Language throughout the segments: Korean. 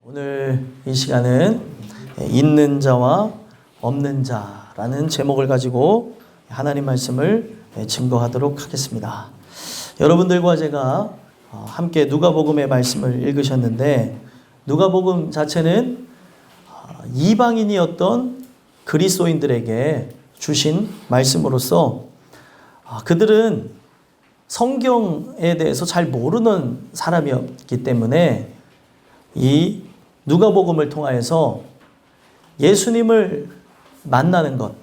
오늘 이 시간은 있는 자와 없는 자라는 제목을 가지고 하나님 말씀을 증거하도록 하겠습니다. 여러분들과 제가 함께 누가복음의 말씀을 읽으셨는데, 누가복음 자체는 이방인이었던 그리스도인들에게 주신 말씀으로서 그들은 성경에 대해서 잘 모르는 사람이었기 때문에 이 누가복음을 통하여서 예수님을 만나는 것,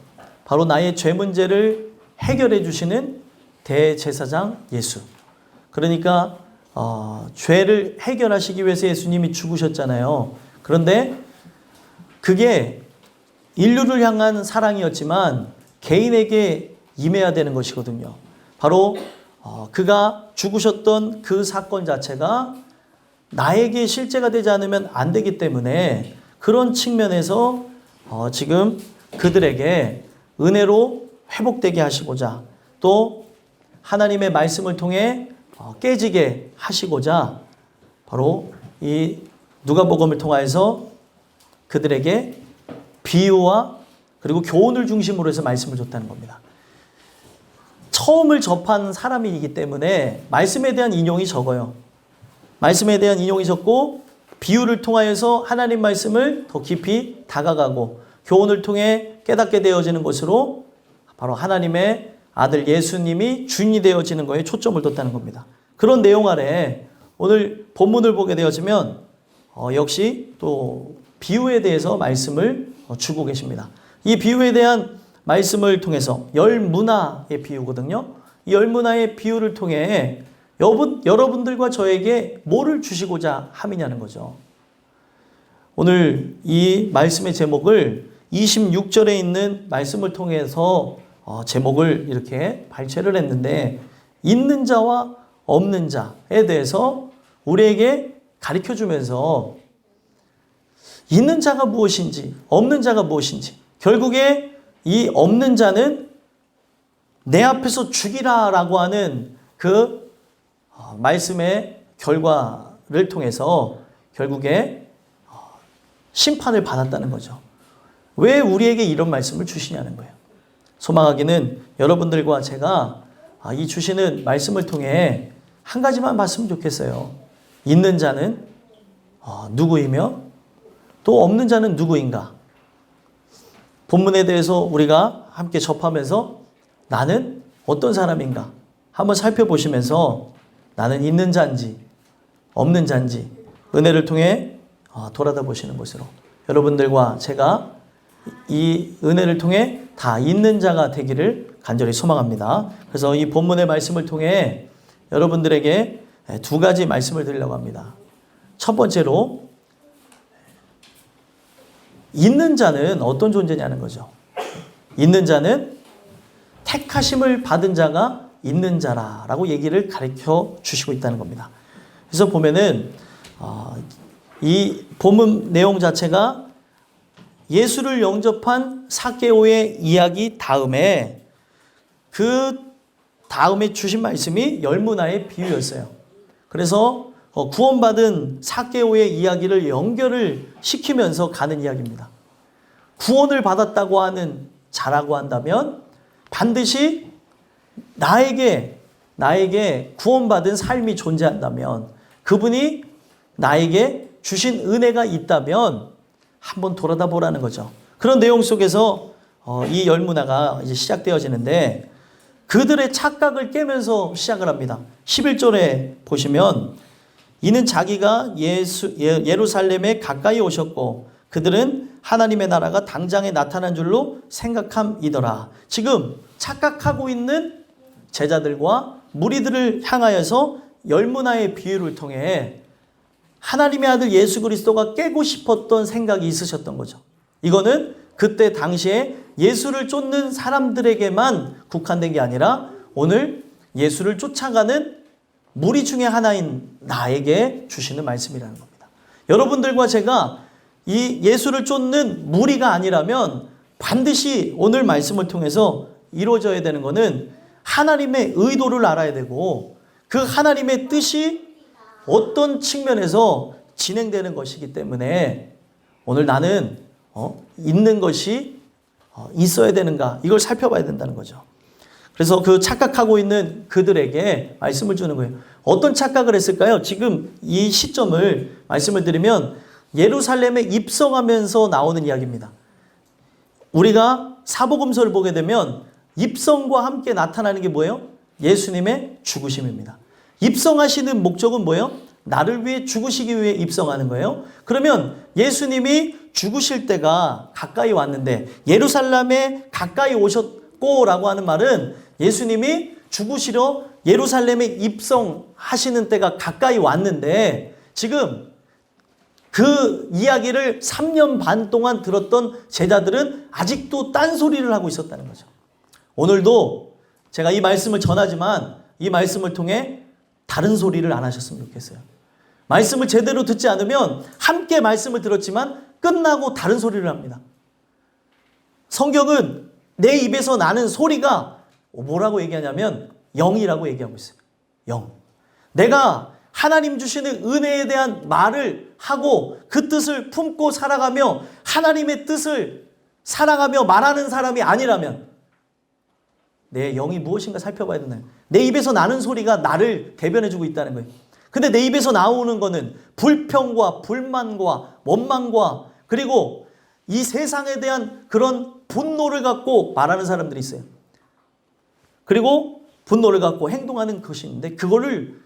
바로 나의 죄 문제를 해결해 주시는 대제사장 예수. 그러니까 죄를 해결하시기 위해서 예수님이 죽으셨잖아요. 그런데 그게 인류를 향한 사랑이었지만 개인에게 임해야 되는 것이거든요. 바로 그가 죽으셨던 그 사건 자체가 나에게 실제가 되지 않으면 안 되기 때문에 그런 측면에서 지금 그들에게 은혜로 회복되게 하시고자, 또 하나님의 말씀을 통해 깨지게 하시고자 바로 이 누가복음을 통하여서 그들에게 비유와 그리고 교훈을 중심으로 해서 말씀을 줬다는 겁니다. 처음을 접한 사람이기 때문에 말씀에 대한 인용이 적어요. 말씀에 대한 인용이 적고 비유를 통하여서 하나님 말씀을 더 깊이 다가가고 교훈을 통해 깨닫게 되어지는 것으로 바로 하나님의 아들 예수님이 주인이 되어지는 것에 초점을 뒀다는 겁니다. 그런 내용 아래 오늘 본문을 보게 되어지면 역시 또 비유에 대해서 말씀을 주고 계십니다. 이 비유에 대한 말씀을 통해서 열 문화의 비유거든요. 이 열 문화의 비유를 통해 여러분들과 저에게 뭐를 주시고자 함이냐는 거죠. 오늘 이 말씀의 제목을 26절에 있는 말씀을 통해서 제목을 이렇게 발췌를 했는데, 있는 자와 없는 자에 대해서 우리에게 가르쳐 주면서 있는 자가 무엇인지 없는 자가 무엇인지, 결국에 이 없는 자는 내 앞에서 죽이라라고 하는 그 말씀의 결과를 통해서 결국에 심판을 받았다는 거죠. 왜 우리에게 이런 말씀을 주시냐는 거예요. 소망하기는 여러분들과 제가 이 주시는 말씀을 통해 한 가지만 봤으면 좋겠어요. 있는 자는 누구이며 또 없는 자는 누구인가? 본문에 대해서 우리가 함께 접하면서 나는 어떤 사람인가 한번 살펴보시면서 나는 있는 자인지 없는 자인지 은혜를 통해 돌아다 보시는 것으로 여러분들과 제가 이 은혜를 통해 다 있는 자가 되기를 간절히 소망합니다. 그래서 이 본문의 말씀을 통해 여러분들에게 두 가지 말씀을 드리려고 합니다. 첫 번째로, 있는 자는 어떤 존재냐는 거죠. 있는 자는 택하심을 받은 자가 있는 자라고 얘기를 가르쳐 주시고 있다는 겁니다. 그래서 보면은 이 본문 내용 자체가 예수를 영접한 삭개오의 이야기 다음에 그 다음에 주신 말씀이 열 문화의 비유였어요. 그래서 구원받은 삭개오의 이야기를 연결을 시키면서 가는 이야기입니다. 구원을 받았다고 하는 자라고 한다면 반드시 나에게 구원받은 삶이 존재한다면, 그분이 나에게 주신 은혜가 있다면 한번 돌아다 보라는 거죠. 그런 내용 속에서 이 열 문화가 이제 시작되어지는데, 그들의 착각을 깨면서 시작을 합니다. 11절에 보시면, 이는 자기가 예루살렘에 가까이 오셨고 그들은 하나님의 나라가 당장에 나타난 줄로 생각함이더라. 지금 착각하고 있는 제자들과 무리들을 향하여서 열 문화의 비유를 통해 하나님의 아들 예수 그리스도가 깨고 싶었던 생각이 있으셨던 거죠. 이거는 그때 당시에 예수를 쫓는 사람들에게만 국한된 게 아니라 오늘 예수를 쫓아가는 무리 중에 하나인 나에게 주시는 말씀이라는 겁니다. 여러분들과 제가 이 예수를 쫓는 무리가 아니라면 반드시 오늘 말씀을 통해서 이루어져야 되는 것은 하나님의 의도를 알아야 되고, 그 하나님의 뜻이 어떤 측면에서 진행되는 것이기 때문에 오늘 나는 있는 것이 있어야 되는가, 이걸 살펴봐야 된다는 거죠. 그래서 그 착각하고 있는 그들에게 말씀을 주는 거예요. 어떤 착각을 했을까요? 지금 이 시점을 말씀을 드리면 예루살렘에 입성하면서 나오는 이야기입니다. 우리가 사복음서를 보게 되면 입성과 함께 나타나는 게 뭐예요? 예수님의 죽으심입니다. 입성하시는 목적은 뭐예요? 나를 위해 죽으시기 위해 입성하는 거예요. 그러면 예수님이 죽으실 때가 가까이 왔는데, 예루살렘에 가까이 오셨고라고 하는 말은 예수님이 죽으시러 예루살렘에 입성하시는 때가 가까이 왔는데, 지금 그 이야기를 3년 반 동안 들었던 제자들은 아직도 딴소리를 하고 있었다는 거죠. 오늘도 제가 이 말씀을 전하지만 이 말씀을 통해 다른 소리를 안 하셨으면 좋겠어요. 말씀을 제대로 듣지 않으면 함께 말씀을 들었지만 끝나고 다른 소리를 합니다. 성경은 내 입에서 나는 소리가 뭐라고 얘기하냐면 영이라고 얘기하고 있어요. 영. 내가 하나님 주시는 은혜에 대한 말을 하고 그 뜻을 품고 살아가며 하나님의 뜻을 살아가며 말하는 사람이 아니라면 내 영이 무엇인가 살펴봐야 된다는 거예요. 내 입에서 나는 소리가 나를 대변해주고 있다는 거예요. 근데 내 입에서 나오는 거는 불평과 불만과 원망과 그리고 이 세상에 대한 그런 분노를 갖고 말하는 사람들이 있어요. 그리고 분노를 갖고 행동하는 것이 있는데 그거를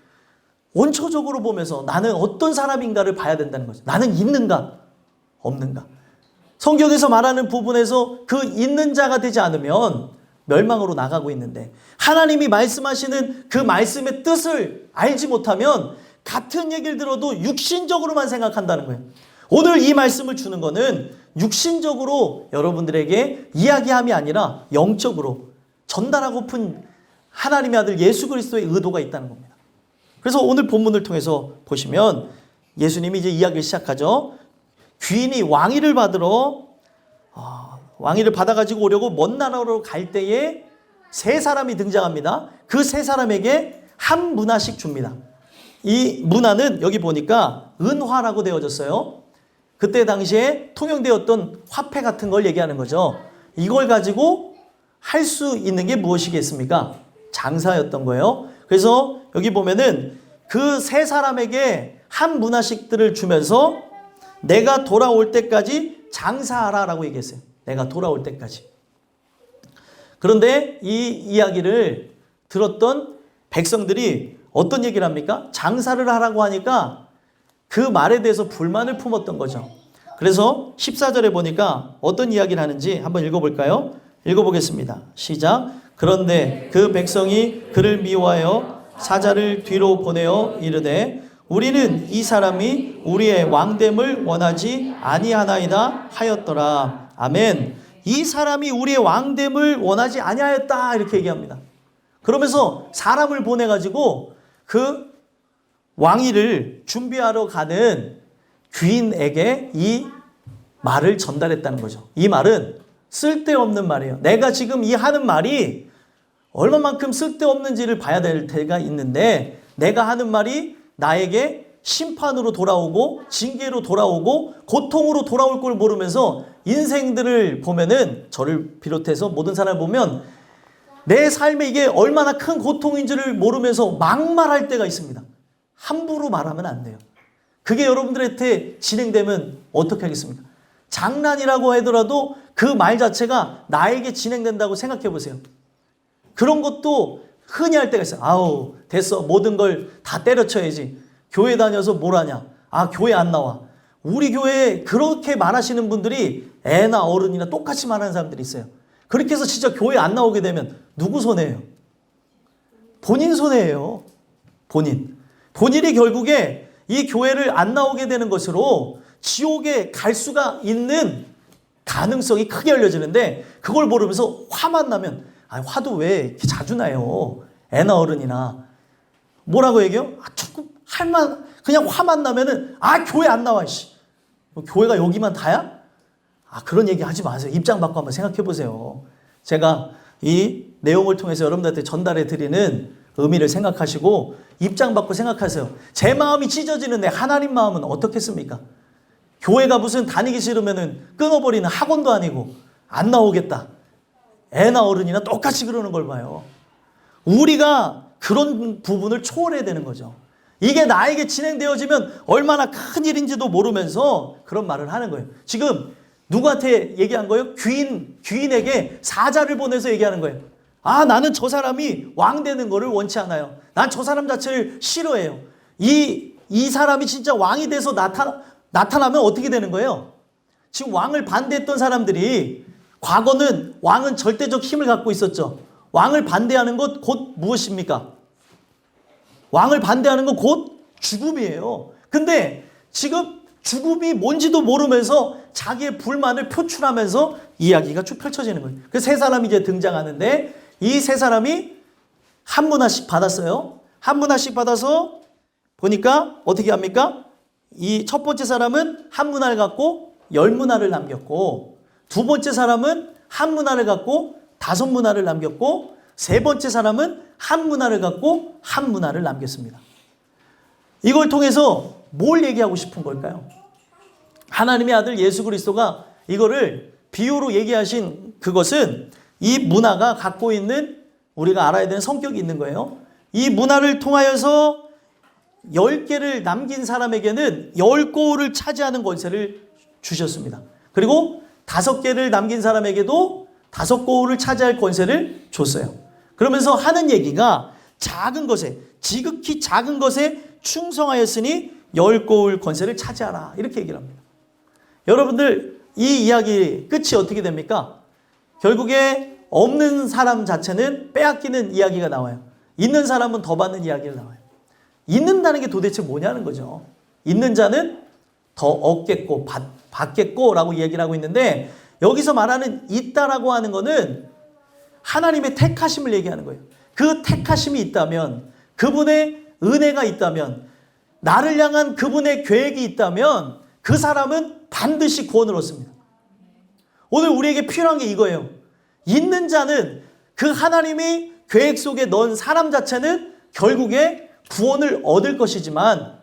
원초적으로 보면서 나는 어떤 사람인가를 봐야 된다는 거죠. 나는 있는가 없는가. 성경에서 말하는 부분에서 그 있는 자가 되지 않으면 멸망으로 나가고 있는데, 하나님이 말씀하시는 그 말씀의 뜻을 알지 못하면 같은 얘기를 들어도 육신적으로만 생각한다는 거예요. 오늘 이 말씀을 주는 거는 육신적으로 여러분들에게 이야기함이 아니라 영적으로 전달하고픈 하나님의 아들 예수 그리스도의 의도가 있다는 겁니다. 그래서 오늘 본문을 통해서 보시면 예수님이 이제 이야기를 시작하죠. 귀인이 왕위를 받아가지고 오려고 먼 나라로 갈 때에 세 사람이 등장합니다. 그 세 사람에게 한 문화씩 줍니다. 이 문화는 여기 보니까 은화라고 되어졌어요. 그때 당시에 통용되었던 화폐 같은 걸 얘기하는 거죠. 이걸 가지고 할 수 있는 게 무엇이겠습니까? 장사였던 거예요. 그래서 여기 보면은 그 세 사람에게 한 문화씩들을 주면서 내가 돌아올 때까지 장사하라라고 얘기했어요. 내가 돌아올 때까지. 그런데 이 이야기를 들었던 백성들이 어떤 얘기를 합니까? 장사를 하라고 하니까 그 말에 대해서 불만을 품었던 거죠. 그래서 14절에 보니까 어떤 이야기를 하는지 한번 읽어볼까요? 읽어보겠습니다. 시작. 그런데 그 백성이 그를 미워하여 사자를 뒤로 보내어 이르되 우리는 이 사람이 우리의 왕됨을 원하지 아니하나이다 하였더라. 아멘. 이 사람이 우리의 왕됨을 원하지 아니하였다 이렇게 얘기합니다. 그러면서 사람을 보내가지고 그 왕위를 준비하러 가는 귀인에게 이 말을 전달했다는 거죠. 이 말은 쓸데없는 말이에요. 내가 지금 이 하는 말이 얼마만큼 쓸데없는지를 봐야 될 때가 있는데 내가 하는 말이 나에게 심판으로 돌아오고 징계로 돌아오고 고통으로 돌아올 걸 모르면서 인생들을 보면은 저를 비롯해서 모든 사람을 보면 내 삶에 이게 얼마나 큰 고통인지를 모르면서 막말할 때가 있습니다. 함부로 말하면 안 돼요. 그게 여러분들한테 진행되면 어떻게 하겠습니까? 장난이라고 하더라도 그 말 자체가 나에게 진행된다고 생각해 보세요. 그런 것도 흔히 할 때가 있어요. 아우 됐어, 모든 걸 다 때려쳐야지. 교회 다녀서 뭘 하냐. 아 교회 안 나와. 우리 교회에 그렇게 말하시는 분들이 애나 어른이나 똑같이 말하는 사람들이 있어요. 그렇게 해서 진짜 교회 안 나오게 되면 누구 손해예요? 본인 손해예요. 본인이 결국에 이 교회를 안 나오게 되는 것으로 지옥에 갈 수가 있는 가능성이 크게 열려지는데 그걸 모르면서 화만 나면 화도 왜 이렇게 자주 나요? 애나 어른이나 뭐라고 얘기해요? 조금 그냥 화만 나면은 교회 안 나와 씨. 교회가 여기만 다야? 그런 얘기 하지 마세요. 입장 바꿔 한번 생각해 보세요. 제가 이 내용을 통해서 여러분들한테 전달해 드리는 의미를 생각하시고 입장 바꿔 생각하세요. 제 마음이 찢어지는데 하나님 마음은 어떻겠습니까? 교회가 무슨 다니기 싫으면은 끊어버리는 학원도 아니고 안 나오겠다. 애나 어른이나 똑같이 그러는 걸 봐요. 우리가 그런 부분을 초월해야 되는 거죠. 이게 나에게 진행되어지면 얼마나 큰 일인지도 모르면서 그런 말을 하는 거예요. 지금 누구한테 얘기한 거예요? 귀인에게 사자를 보내서 얘기하는 거예요. 아, 나는 저 사람이 왕 되는 거를 원치 않아요. 난 저 사람 자체를 싫어해요. 이 사람이 진짜 왕이 돼서 나타나면 어떻게 되는 거예요? 지금 왕을 반대했던 사람들이 과거는 왕은 절대적 힘을 갖고 있었죠. 왕을 반대하는 것 곧 무엇입니까? 왕을 반대하는 건 곧 죽음이에요. 근데 지금 죽음이 뭔지도 모르면서 자기의 불만을 표출하면서 이야기가 쭉 펼쳐지는 거예요. 그 세 사람이 이제 등장하는데 이 세 사람이 한 문화씩 받았어요. 한 문화씩 받아서 보니까 어떻게 합니까? 이 첫 번째 사람은 한 문화를 갖고 10문화를 남겼고, 두 번째 사람은 한 문화를 갖고 5문화를 남겼고, 세 번째 사람은 한 문화를 갖고 한 문화를 남겼습니다. 이걸 통해서 뭘 얘기하고 싶은 걸까요? 하나님의 아들 예수 그리스도가 이거를 비유로 얘기하신 그것은 이 문화가 갖고 있는 우리가 알아야 되는 성격이 있는 거예요. 이 문화를 통하여서 10개를 남긴 사람에게는 10고울을 차지하는 권세를 주셨습니다. 그리고 5개를 남긴 사람에게도 5고울을 차지할 권세를 줬어요. 그러면서 하는 얘기가 작은 것에, 지극히 작은 것에 충성하였으니 10고울 권세를 차지하라. 이렇게 얘기를 합니다. 여러분들, 이 이야기 끝이 어떻게 됩니까? 결국에 없는 사람 자체는 빼앗기는 이야기가 나와요. 있는 사람은 더 받는 이야기가 나와요. 있는다는 게 도대체 뭐냐는 거죠. 있는 자는 더 얻겠고 받겠고 라고 얘기를 하고 있는데, 여기서 말하는 있다라고 하는 거는 하나님의 택하심을 얘기하는 거예요. 그 택하심이 있다면, 그분의 은혜가 있다면, 나를 향한 그분의 계획이 있다면 그 사람은 반드시 구원을 얻습니다. 오늘 우리에게 필요한 게 이거예요. 있는 자는 그 하나님이 계획 속에 넣은 사람 자체는 결국에 구원을 얻을 것이지만,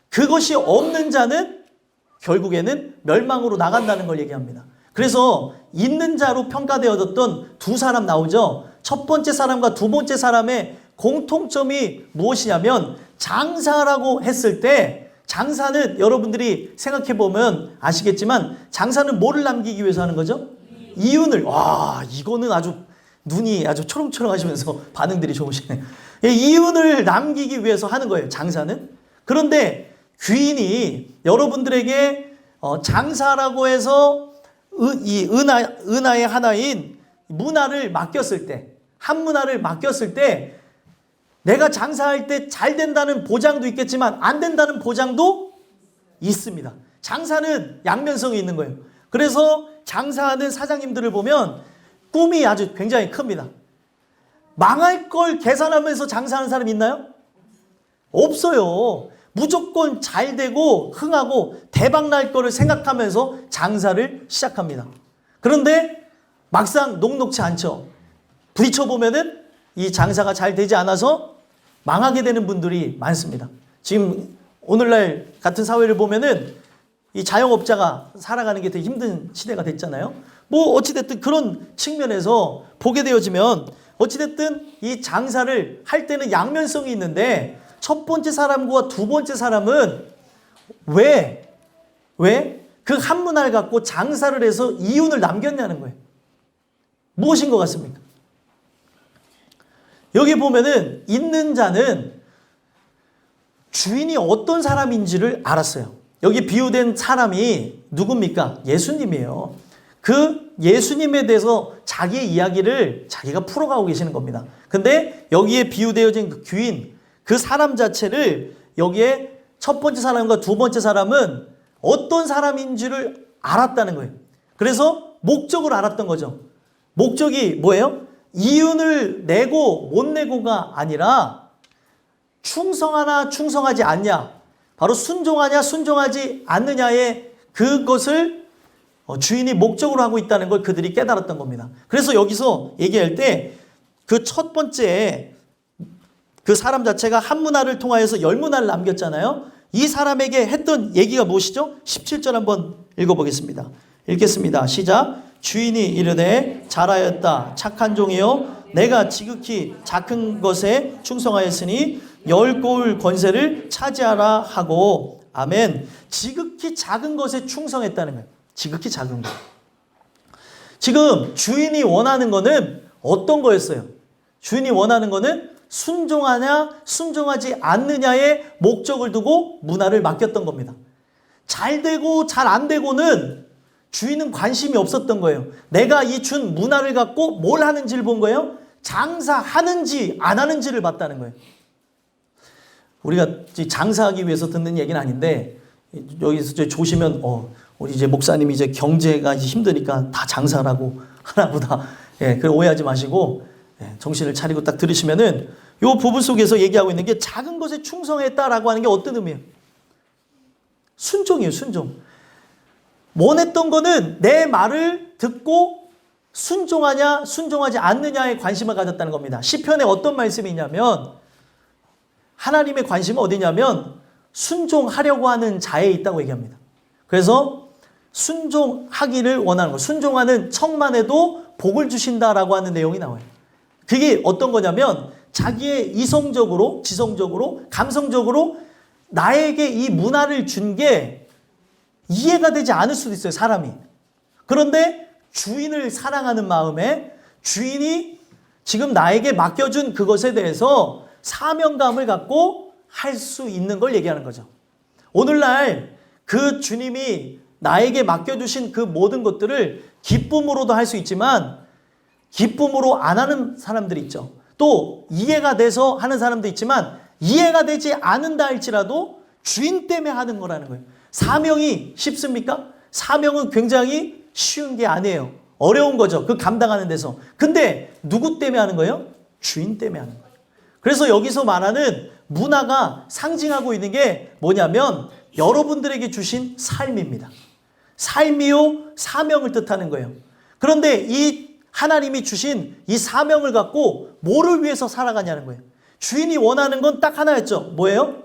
그것이 없는 자는 결국에는 멸망으로 나간다는 걸 얘기합니다. 그래서 있는 자로 평가되어졌던 두 사람 나오죠. 첫 번째 사람과 두 번째 사람의 공통점이 무엇이냐면, 장사라고 했을 때, 장사는 여러분들이 생각해 보면 아시겠지만 장사는 뭐를 남기기 위해서 하는 거죠? 이윤을. 와, 이거는 아주 눈이 아주 초롱초롱 하시면서 반응들이 좋으시네요. 이윤을 남기기 위해서 하는 거예요, 장사는. 그런데 귀인이 여러분들에게 장사라고 해서 이 은하의 하나인 문화를 맡겼을 때, 한 문화를 맡겼을 때, 내가 장사할 때 잘 된다는 보장도 있겠지만 안 된다는 보장도 있습니다. 장사는 양면성이 있는 거예요. 그래서 장사하는 사장님들을 보면 꿈이 아주 굉장히 큽니다. 망할 걸 계산하면서 장사하는 사람 있나요? 없어요. 무조건 잘 되고 흥하고 대박 날 거를 생각하면서 장사를 시작합니다. 그런데 막상 녹록치 않죠. 부딪혀보면은 이 장사가 잘 되지 않아서 망하게 되는 분들이 많습니다. 지금 오늘날 같은 사회를 보면은 이 자영업자가 살아가는 게 되게 힘든 시대가 됐잖아요. 뭐 어찌됐든 그런 측면에서 보게 되어지면 어찌됐든 이 장사를 할 때는 양면성이 있는데, 첫 번째 사람과 두 번째 사람은 왜 그 한 문화를 갖고 장사를 해서 이윤을 남겼냐는 거예요. 무엇인 것 같습니까? 여기 보면은 있는 자는 주인이 어떤 사람인지를 알았어요. 여기 비유된 사람이 누굽니까? 예수님이에요. 그 예수님에 대해서 자기의 이야기를 자기가 풀어가고 계시는 겁니다. 근데 여기에 비유되어진 그 귀인, 그 사람 자체를 여기에 첫 번째 사람과 두 번째 사람은 어떤 사람인지를 알았다는 거예요. 그래서 목적을 알았던 거죠. 목적이 뭐예요? 이윤을 내고 못 내고가 아니라 충성하나 충성하지 않냐, 바로 순종하냐 순종하지 않느냐의 그것을 주인이 목적으로 하고 있다는 걸 그들이 깨달았던 겁니다. 그래서 여기서 얘기할 때 그 첫 번째 그 사람 자체가 한 문화를 통하여서 열 문화를 남겼잖아요. 이 사람에게 했던 얘기가 무엇이죠? 17절 한번 읽어보겠습니다. 읽겠습니다. 시작. 주인이 이르되 잘하였다 착한 종이요 내가 지극히 작은 것에 충성하였으니 열 고을 권세를 차지하라 하고. 아멘. 지극히 작은 것에 충성했다는 거예요. 지극히 작은 것. 지금 주인이 원하는 거는 어떤 거였어요? 주인이 원하는 거는 순종하냐 순종하지 않느냐의 목적을 두고 문화를 맡겼던 겁니다. 잘 되고 잘 안 되고는 주인은 관심이 없었던 거예요. 내가 이 준 문화를 갖고 뭘 하는지를 본 거예요. 장사하는지 안 하는지를 봤다는 거예요. 우리가 장사하기 위해서 듣는 얘기는 아닌데 여기서 조시면 우리 이제 목사님이 이제 경제가 힘드니까 다 장사라고 하나보다 그 오해하지 마시고 정신을 차리고 딱 들으시면은 요 부분 속에서 얘기하고 있는 게 작은 것에 충성했다라고 하는 게 어떤 의미예요? 순종이에요, 순종. 원했던 거는 내 말을 듣고 순종하냐, 순종하지 않느냐에 관심을 가졌다는 겁니다. 시편에 어떤 말씀이 있냐면 하나님의 관심은 어디냐면 순종하려고 하는 자에 있다고 얘기합니다. 그래서 순종하기를 원하는 거, 순종하는 척만 해도 복을 주신다라고 하는 내용이 나와요. 그게 어떤 거냐면 자기의 이성적으로, 지성적으로, 감성적으로 나에게 이 문화를 준 게 이해가 되지 않을 수도 있어요, 사람이. 그런데 주인을 사랑하는 마음에 주인이 지금 나에게 맡겨준 그것에 대해서 사명감을 갖고 할 수 있는 걸 얘기하는 거죠. 오늘날 그 주님이 나에게 맡겨주신 그 모든 것들을 기쁨으로도 할 수 있지만 기쁨으로 안 하는 사람들이 있죠. 또 이해가 돼서 하는 사람도 있지만 이해가 되지 않는다 할지라도 주인 때문에 하는 거라는 거예요. 사명이 쉽습니까? 사명은 굉장히 쉬운 게 아니에요. 어려운 거죠. 그 감당하는 데서. 근데 누구 때문에 하는 거예요? 주인 때문에 하는 거예요. 그래서 여기서 말하는 문화가 상징하고 있는 게 뭐냐면 여러분들에게 주신 삶입니다. 삶이요 사명을 뜻하는 거예요. 그런데 이 하나님이 주신 이 사명을 갖고 뭐를 위해서 살아가냐는 거예요. 주인이 원하는 건 딱 하나였죠. 뭐예요?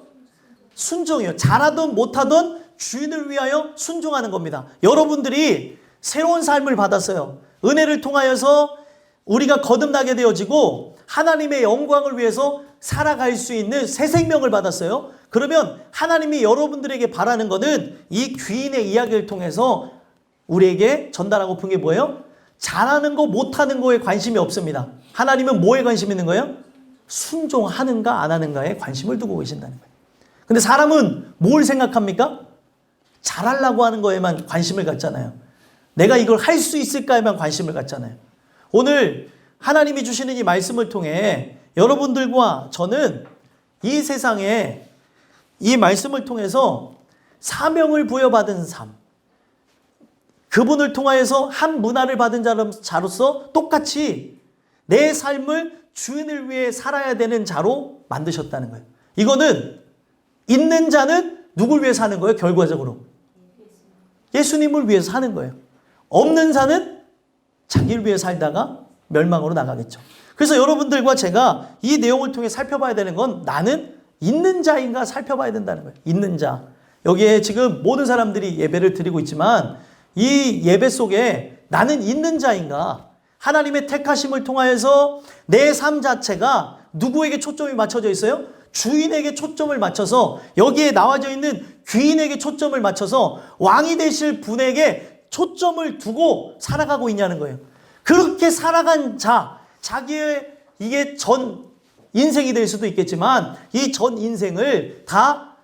순종이에요. 잘하든 못하든 주인을 위하여 순종하는 겁니다. 여러분들이 새로운 삶을 받았어요. 은혜를 통하여서 우리가 거듭나게 되어지고 하나님의 영광을 위해서 살아갈 수 있는 새 생명을 받았어요. 그러면 하나님이 여러분들에게 바라는 것은 이 귀인의 이야기를 통해서 우리에게 전달하고 픈 게 뭐예요? 잘하는 거 못하는 거에 관심이 없습니다. 하나님은 뭐에 관심 있는 거예요? 순종하는가 안 하는가에 관심을 두고 계신다는 거예요. 근데 사람은 뭘 생각합니까? 잘하려고 하는 거에만 관심을 갖잖아요. 내가 이걸 할 수 있을까에만 관심을 갖잖아요. 오늘 하나님이 주시는 이 말씀을 통해 여러분들과 저는 이 세상에 이 말씀을 통해서 사명을 부여받은 삶, 그분을 통하여서 한 문화를 받은 자로서 똑같이 내 삶을 주인을 위해 살아야 되는 자로 만드셨다는 거예요. 이거는 있는 자는 누굴 위해 사는 거예요? 결과적으로 예수님을 위해서 사는 거예요. 없는 자는 자기를 위해 살다가 멸망으로 나가겠죠. 그래서 여러분들과 제가 이 내용을 통해 살펴봐야 되는 건 나는 있는 자인가 살펴봐야 된다는 거예요. 있는 자. 여기에 지금 모든 사람들이 예배를 드리고 있지만 이 예배 속에 나는 있는 자인가? 하나님의 택하심을 통하여서 내 삶 자체가 누구에게 초점이 맞춰져 있어요? 주인에게 초점을 맞춰서 여기에 나와져 있는 귀인에게 초점을 맞춰서 왕이 되실 분에게 초점을 두고 살아가고 있냐는 거예요. 그렇게 살아간 자, 자기의 이게 전 인생이 될 수도 있겠지만 이 전 인생을 다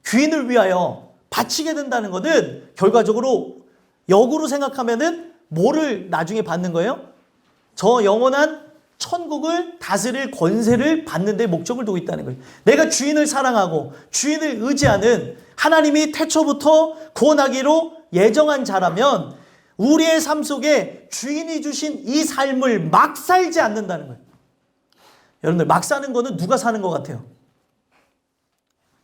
귀인을 위하여 바치게 된다는 것은 결과적으로 역으로 생각하면은 뭐를 나중에 받는 거예요? 저 영원한 천국을 다스릴 권세를 받는 데 목적을 두고 있다는 거예요. 내가 주인을 사랑하고 주인을 의지하는 하나님이 태초부터 구원하기로 예정한 자라면 우리의 삶 속에 주인이 주신 이 삶을 막 살지 않는다는 거예요. 여러분들 막 사는 거는 누가 사는 것 같아요?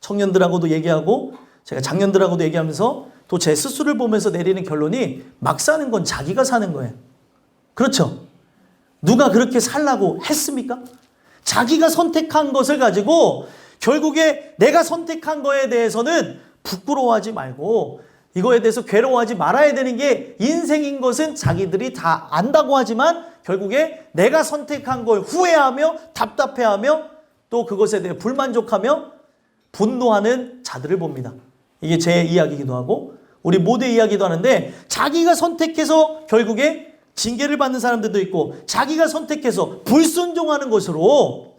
청년들하고도 얘기하고 제가 장년들하고도 얘기하면서 또 제 스스로를 보면서 내리는 결론이 막 사는 건 자기가 사는 거예요. 그렇죠? 누가 그렇게 살라고 했습니까? 자기가 선택한 것을 가지고 결국에 내가 선택한 거에 대해서는 부끄러워하지 말고 이거에 대해서 괴로워하지 말아야 되는 게 인생인 것은 자기들이 다 안다고 하지만 결국에 내가 선택한 걸 후회하며 답답해하며 또 그것에 대해 불만족하며 분노하는 자들을 봅니다. 이게 제 이야기이기도 하고 우리 모두의 이야기도 하는데 자기가 선택해서 결국에 징계를 받는 사람들도 있고 자기가 선택해서 불순종하는 것으로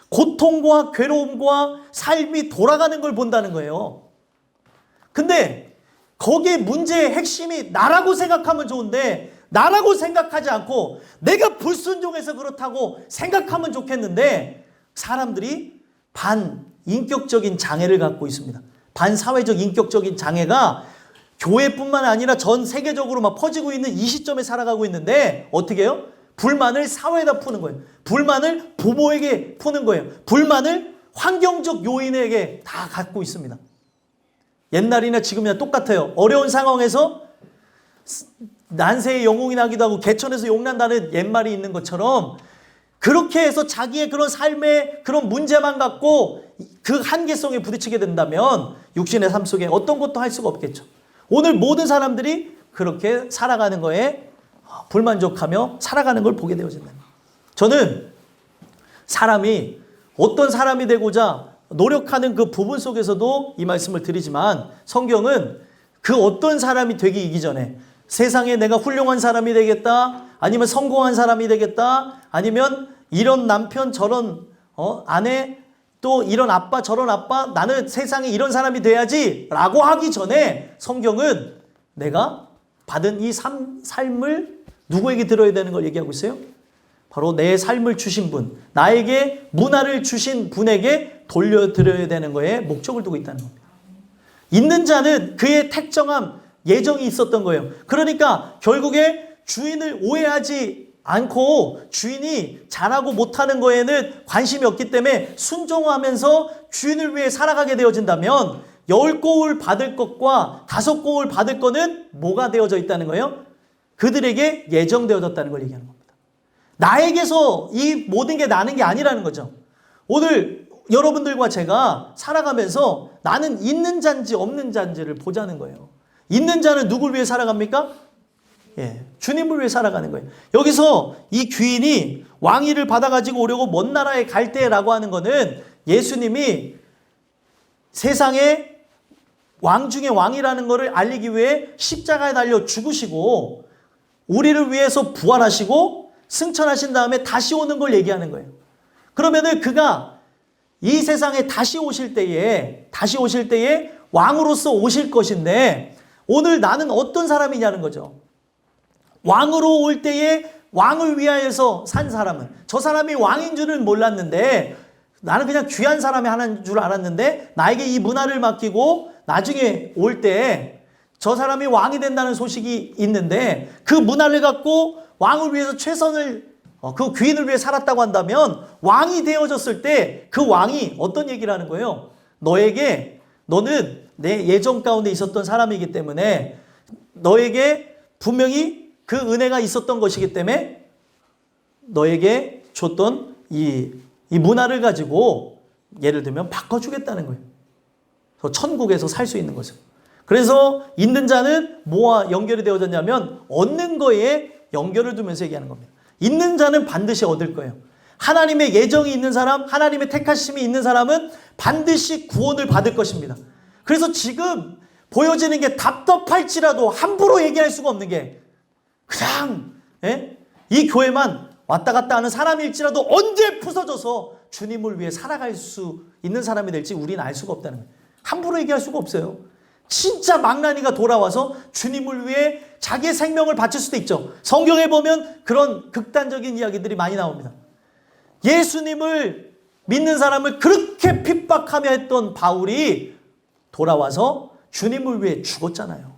고통과 괴로움과 삶이 돌아가는 걸 본다는 거예요. 근데 거기에 문제의 핵심이 나라고 생각하면 좋은데 나라고 생각하지 않고 내가 불순종해서 그렇다고 생각하면 좋겠는데 사람들이 반인격적인 장애를 갖고 있습니다. 반사회적 인격적인 장애가 교회뿐만 아니라 전 세계적으로 막 퍼지고 있는 이 시점에 살아가고 있는데 어떻게 해요? 불만을 사회에다 푸는 거예요. 불만을 부모에게 푸는 거예요. 불만을 환경적 요인에게 다 갖고 있습니다. 옛날이나 지금이나 똑같아요. 어려운 상황에서 난세의 영웅이 나기도 하고 개천에서 용난다는 옛말이 있는 것처럼 그렇게 해서 자기의 그런 삶의 그런 문제만 갖고 그 한계성에 부딪히게 된다면 육신의 삶 속에 어떤 것도 할 수가 없겠죠. 오늘 모든 사람들이 그렇게 살아가는 거에 불만족하며 살아가는 걸 보게 되어진다. 저는 사람이 어떤 사람이 되고자 노력하는 그 부분 속에서도 이 말씀을 드리지만 성경은 그 어떤 사람이 되기 이전에 세상에 내가 훌륭한 사람이 되겠다 아니면 성공한 사람이 되겠다 아니면 이런 남편 저런 아내 또 이런 아빠 저런 아빠 나는 세상에 이런 사람이 돼야지 라고 하기 전에 성경은 내가 받은 이 삶을 누구에게 들어야 되는 걸 얘기하고 있어요? 바로 내 삶을 주신 분, 나에게 문화를 주신 분에게 돌려드려야 되는 거에 목적을 두고 있다는 겁니다. 있는 자는 그의 택정함, 예정이 있었던 거예요. 그러니까 결국에 주인을 오해하지 않고 주인이 잘하고 못하는 거에는 관심이 없기 때문에 순종하면서 주인을 위해 살아가게 되어진다면 10고을 받을 것과 5고을 받을 거는 뭐가 되어져 있다는 거예요? 그들에게 예정되어졌다는 걸 얘기하는 겁니다. 나에게서 이 모든 게 나는 게 아니라는 거죠. 오늘 여러분들과 제가 살아가면서 나는 있는 자인지 없는 자인지를 보자는 거예요. 있는 자는 누굴 위해 살아갑니까? 주님을 위해 살아가는 거예요. 여기서 이 귀인이 왕위를 받아가지고 오려고 먼 나라에 갈 때라고 하는 거는 예수님이 세상에 왕 중에 왕이라는 것을 알리기 위해 십자가에 달려 죽으시고 우리를 위해서 부활하시고 승천하신 다음에 다시 오는 걸 얘기하는 거예요. 그러면은 그가 이 세상에 다시 오실 때에 왕으로서 오실 것인데 오늘 나는 어떤 사람이냐는 거죠. 왕으로 올 때에 왕을 위하여서 산 사람은 저 사람이 왕인 줄은 몰랐는데 나는 그냥 귀한 사람이 하나인 줄 알았는데 나에게 이 문화를 맡기고 나중에 올 때 저 사람이 왕이 된다는 소식이 있는데 그 문화를 갖고 왕을 위해서 최선을 그 귀인을 위해 살았다고 한다면 왕이 되어졌을 때 그 왕이 어떤 얘기를 하는 거예요? 너는 내 예정 가운데 있었던 사람이기 때문에 너에게 분명히 그 은혜가 있었던 것이기 때문에 너에게 줬던 이 문화를 가지고 예를 들면 바꿔주겠다는 거예요. 그래서 천국에서 살 수 있는 거죠. 그래서 있는 자는 뭐와 연결이 되어졌냐면 얻는 거에 연결을 두면서 얘기하는 겁니다. 있는 자는 반드시 얻을 거예요. 하나님의 예정이 있는 사람, 하나님의 택하심이 있는 사람은 반드시 구원을 받을 것입니다. 그래서 지금 보여지는 게 답답할지라도 함부로 얘기할 수가 없는 게 그냥 이 교회만 왔다 갔다 하는 사람일지라도 언제 부서져서 주님을 위해 살아갈 수 있는 사람이 될지 우리는 알 수가 없다는 거예요. 함부로 얘기할 수가 없어요. 진짜 망나니가 돌아와서 주님을 위해 자기의 생명을 바칠 수도 있죠. 성경에 보면 그런 극단적인 이야기들이 많이 나옵니다. 예수님을 믿는 사람을 그렇게 핍박하며 했던 바울이 돌아와서 주님을 위해 죽었잖아요.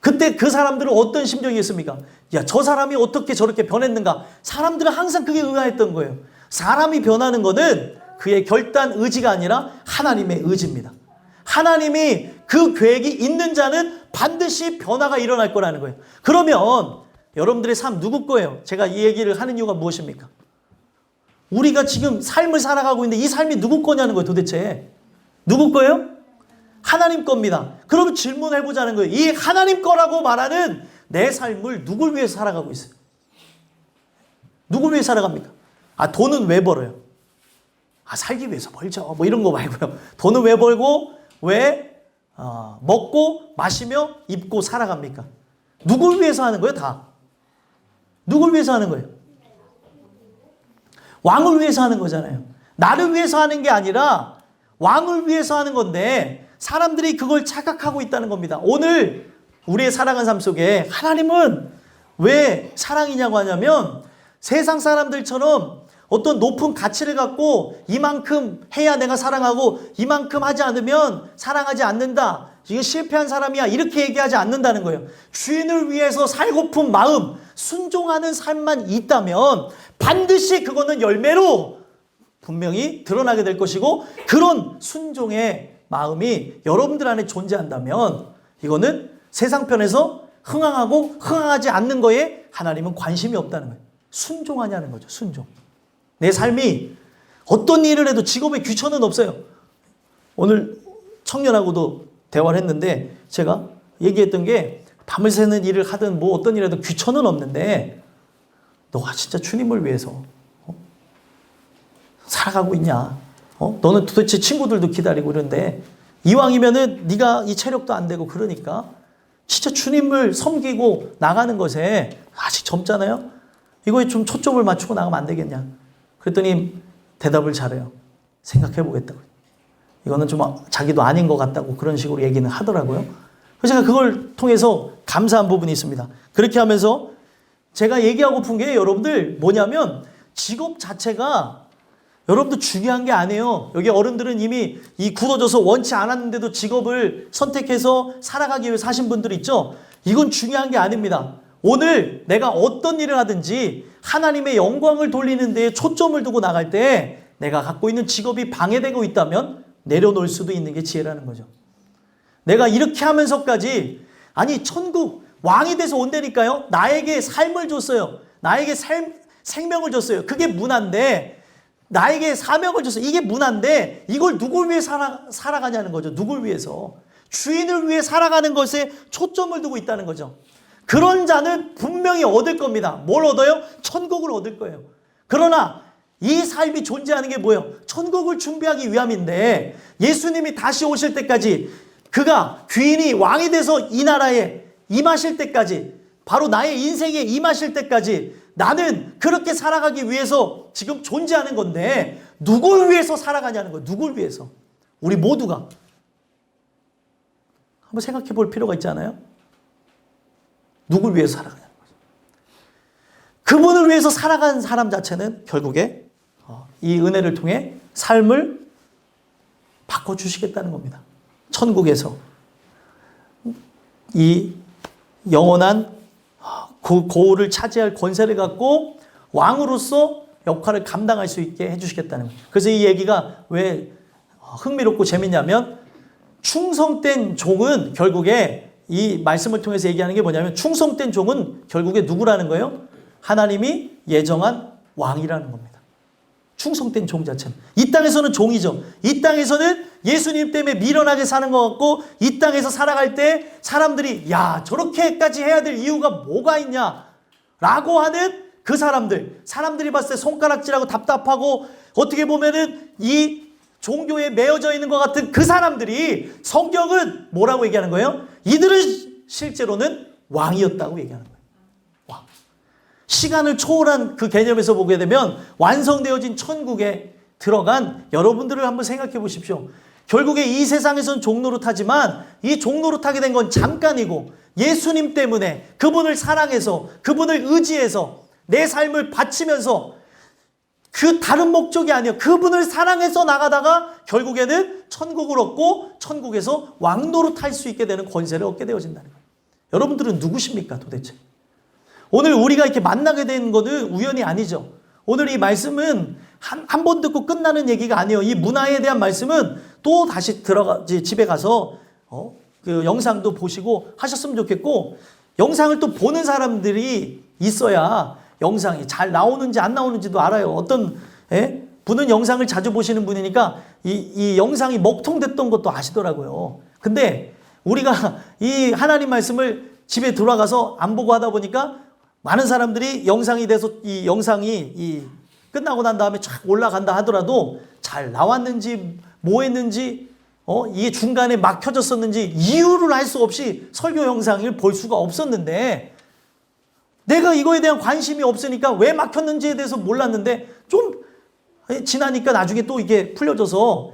그때 그 사람들은 어떤 심정이었습니까? 야, 저 사람이 어떻게 저렇게 변했는가? 사람들은 항상 그게 의아했던 거예요. 사람이 변하는 것은 그의 결단 의지가 아니라 하나님의 의지입니다. 하나님이 그 계획이 있는 자는 반드시 변화가 일어날 거라는 거예요. 그러면 여러분들의 삶 누구 거예요? 제가 이 얘기를 하는 이유가 무엇입니까? 우리가 지금 삶을 살아가고 있는데 이 삶이 누구 거냐는 거예요, 도대체. 누구 거예요? 하나님 겁니다. 그러면 질문해보자는 거예요. 이 하나님 거라고 말하는 내 삶을 누굴 위해서 살아가고 있어요? 누굴 위해 살아갑니까? 돈은 왜 벌어요? 살기 위해서 벌죠. 뭐 이런 거 말고요. 돈은 왜 벌고 왜 먹고 마시며 입고 살아갑니까? 누굴 위해서 하는 거예요? 다. 누굴 위해서 하는 거예요? 왕을 위해서 하는 거잖아요. 나를 위해서 하는 게 아니라 왕을 위해서 하는 건데 사람들이 그걸 착각하고 있다는 겁니다. 오늘 우리의 살아간 삶 속에 하나님은 왜 사랑이냐고 하냐면 세상 사람들처럼 어떤 높은 가치를 갖고 이만큼 해야 내가 사랑하고 이만큼 하지 않으면 사랑하지 않는다. 이건 실패한 사람이야. 이렇게 얘기하지 않는다는 거예요. 주인을 위해서 살고픈 마음, 순종하는 삶만 있다면 반드시 그거는 열매로 분명히 드러나게 될 것이고 그런 순종의 마음이 여러분들 안에 존재한다면 이거는 세상편에서 흥황하고 흥황하지 않는 거에 하나님은 관심이 없다는 거예요. 순종하냐는 거죠. 순종. 내 삶이 어떤 일을 해도 직업에 귀천은 없어요. 오늘 청년하고도 대화를 했는데 제가 얘기했던 게 밤을 새는 일을 하든 뭐 어떤 일을 해도 귀천은 없는데 너가 진짜 주님을 위해서 살아가고 있냐? 너는 도대체 친구들도 기다리고 이런데 이왕이면은 네가 이 체력도 안 되고 그러니까 진짜 주님을 섬기고 나가는 것에 아직 젊잖아요. 이거에 좀 초점을 맞추고 나가면 안 되겠냐? 그랬더니 대답을 잘해요. 생각해 보겠다고. 이거는 좀 자기도 아닌 것 같다고 그런 식으로 얘기는 하더라고요. 그래서 제가 그걸 통해서 감사한 부분이 있습니다. 그렇게 하면서 제가 얘기하고픈 게 여러분들 뭐냐면 직업 자체가 여러분들 중요한 게 아니에요. 여기 어른들은 이미 이 굳어져서 원치 않았는데도 직업을 선택해서 살아가기 위해 사신 분들 있죠. 이건 중요한 게 아닙니다. 오늘 내가 어떤 일을 하든지 하나님의 영광을 돌리는 데에 초점을 두고 나갈 때 내가 갖고 있는 직업이 방해되고 있다면 내려놓을 수도 있는 게 지혜라는 거죠. 내가 이렇게 하면서까지 아니 천국 왕이 돼서 온다니까요. 나에게 삶을 줬어요. 나에게 생명을 줬어요. 그게 문화인데 나에게 사명을 줬어요. 이게 문화인데 이걸 누굴 위해 살아가냐는 거죠. 누굴 위해서. 주인을 위해 살아가는 것에 초점을 두고 있다는 거죠. 그런 자는 분명히 얻을 겁니다. 뭘 얻어요? 천국을 얻을 거예요. 그러나 이 삶이 존재하는 게 뭐예요? 천국을 준비하기 위함인데 예수님이 다시 오실 때까지 그가 귀인이 왕이 돼서 이 나라에 임하실 때까지 바로 나의 인생에 임하실 때까지 나는 그렇게 살아가기 위해서 지금 존재하는 건데 누굴 위해서 살아가냐는 거예요. 누굴 위해서. 우리 모두가. 한번 생각해 볼 필요가 있지 않아요? 누굴 위해서 살아가냐는 거죠. 그분을 위해서 살아가는 사람 자체는 결국에 이 은혜를 통해 삶을 바꿔주시겠다는 겁니다. 천국에서 이 영원한 고을을 차지할 권세를 갖고 왕으로서 역할을 감당할 수 있게 해주시겠다는 거예요. 그래서 이 얘기가 왜 흥미롭고 재밌냐면 충성된 종은 결국에 이 말씀을 통해서 얘기하는 게 뭐냐면 충성된 종은 결국에 누구라는 거예요? 하나님이 예정한 왕이라는 겁니다. 충성된 종 자체는. 이 땅에서는 종이죠. 이 땅에서는 예수님 때문에 미련하게 사는 것 같고 이 땅에서 살아갈 때 사람들이 야 저렇게까지 해야 될 이유가 뭐가 있냐 라고 하는 그 사람들이 봤을 때 손가락질하고 답답하고 어떻게 보면은 이 종교에 매여져 있는 것 같은 그 사람들이 성경은 뭐라고 얘기하는 거예요? 이들은 실제로는 왕이었다고 얘기하는 거예요. 왕. 시간을 초월한 그 개념에서 보게 되면 완성되어진 천국에 들어간 여러분들을 한번 생각해 보십시오. 결국에 이 세상에서는 종노릇하지만 이 종노릇하게 된 건 잠깐이고 예수님 때문에 그분을 사랑해서 그분을 의지해서 내 삶을 바치면서 그 다른 목적이 아니에요. 그분을 사랑해서 나가다가 결국에는 천국을 얻고 천국에서 왕노릇할 수 있게 되는 권세를 얻게 되어진다는 거예요. 여러분들은 누구십니까 도대체? 오늘 우리가 이렇게 만나게 된 것은 우연이 아니죠. 오늘 이 말씀은 한 번 듣고 끝나는 얘기가 아니에요. 이 문화에 대한 말씀은 또 다시 집에 가서 그 영상도 보시고 하셨으면 좋겠고 영상을 또 보는 사람들이 있어야 영상이 잘 나오는지 안 나오는지도 알아요. 어떤 분은 영상을 자주 보시는 분이니까 이 영상이 먹통됐던 것도 아시더라고요. 근데 우리가 이 하나님 말씀을 집에 돌아가서 안 보고 하다 보니까 많은 사람들이 영상이 돼서 이 영상이 끝나고 난 다음에 쫙 올라간다 하더라도 잘 나왔는지 뭐 했는지 이게 중간에 막혀졌었는지 이유를 알 수 없이 설교 영상을 볼 수가 없었는데 내가 이거에 대한 관심이 없으니까 왜 막혔는지에 대해서 몰랐는데 좀 지나니까 나중에 또 이게 풀려져서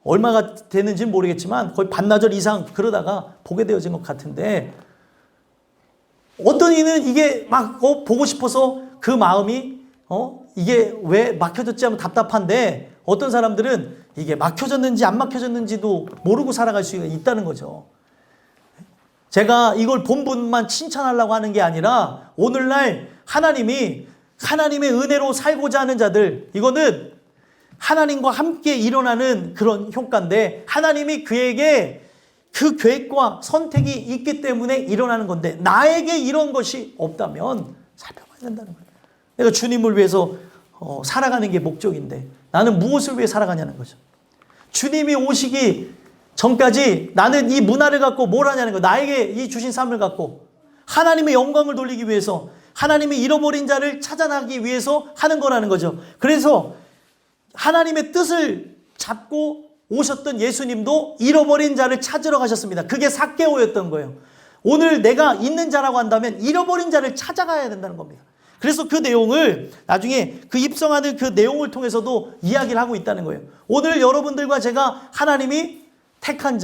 얼마가 되는지는 모르겠지만 거의 반나절 이상 그러다가 보게 되어진 것 같은데 어떤 이는 이게 막 보고 싶어서 그 마음이 이게 왜 막혀졌지 하면 답답한데 어떤 사람들은 이게 막혀졌는지 안 막혀졌는지도 모르고 살아갈 수 있다는 거죠. 제가 이걸 본 분만 칭찬하려고 하는 게 아니라 오늘날 하나님의 은혜로 살고자 하는 자들, 이거는 하나님과 함께 일어나는 그런 효과인데 하나님이 그에게 그 계획과 선택이 있기 때문에 일어나는 건데 나에게 이런 것이 없다면 살펴봐야 된다는 거예요. 내가 주님을 위해서 살아가는 게 목적인데 나는 무엇을 위해 살아가냐는 거죠. 주님이 오시기 전까지 나는 이 문화를 갖고 뭘 하냐는 거예요. 나에게 이 주신 삶을 갖고 하나님의 영광을 돌리기 위해서 하나님의 잃어버린 자를 찾아나기 위해서 하는 거라는 거죠. 그래서 하나님의 뜻을 잡고 오셨던 예수님도 잃어버린 자를 찾으러 가셨습니다. 그게 삭개오였던 거예요. 오늘 내가 있는 자라고 한다면 잃어버린 자를 찾아가야 된다는 겁니다. 그래서 그 내용을 나중에 그 입성하는 그 내용을 통해서도 이야기를 하고 있다는 거예요. 오늘 여러분들과 제가 하나님이 택한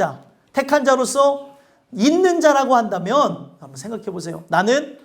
자로서 있는 자라고 한다면 한번 생각해 보세요. 나는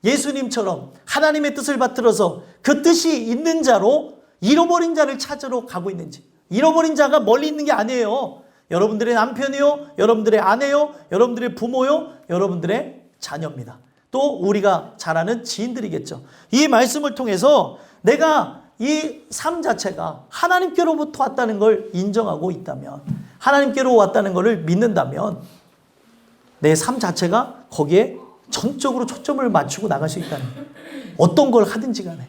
예수님처럼 하나님의 뜻을 받들어서 그 뜻이 있는 자로 잃어버린 자를 찾으러 가고 있는지. 잃어버린 자가 멀리 있는 게 아니에요. 여러분들의 남편이요, 여러분들의 아내요, 여러분들의 부모요, 여러분들의 자녀입니다. 또 우리가 잘 아는 지인들이겠죠. 이 말씀을 통해서 내가 이 삶 자체가 하나님께로부터 왔다는 걸 인정하고 있다면, 하나님께로 왔다는 것을 믿는다면 내 삶 자체가 거기에 전적으로 초점을 맞추고 나갈 수 있다는 거예요. 어떤 걸 하든지 간에.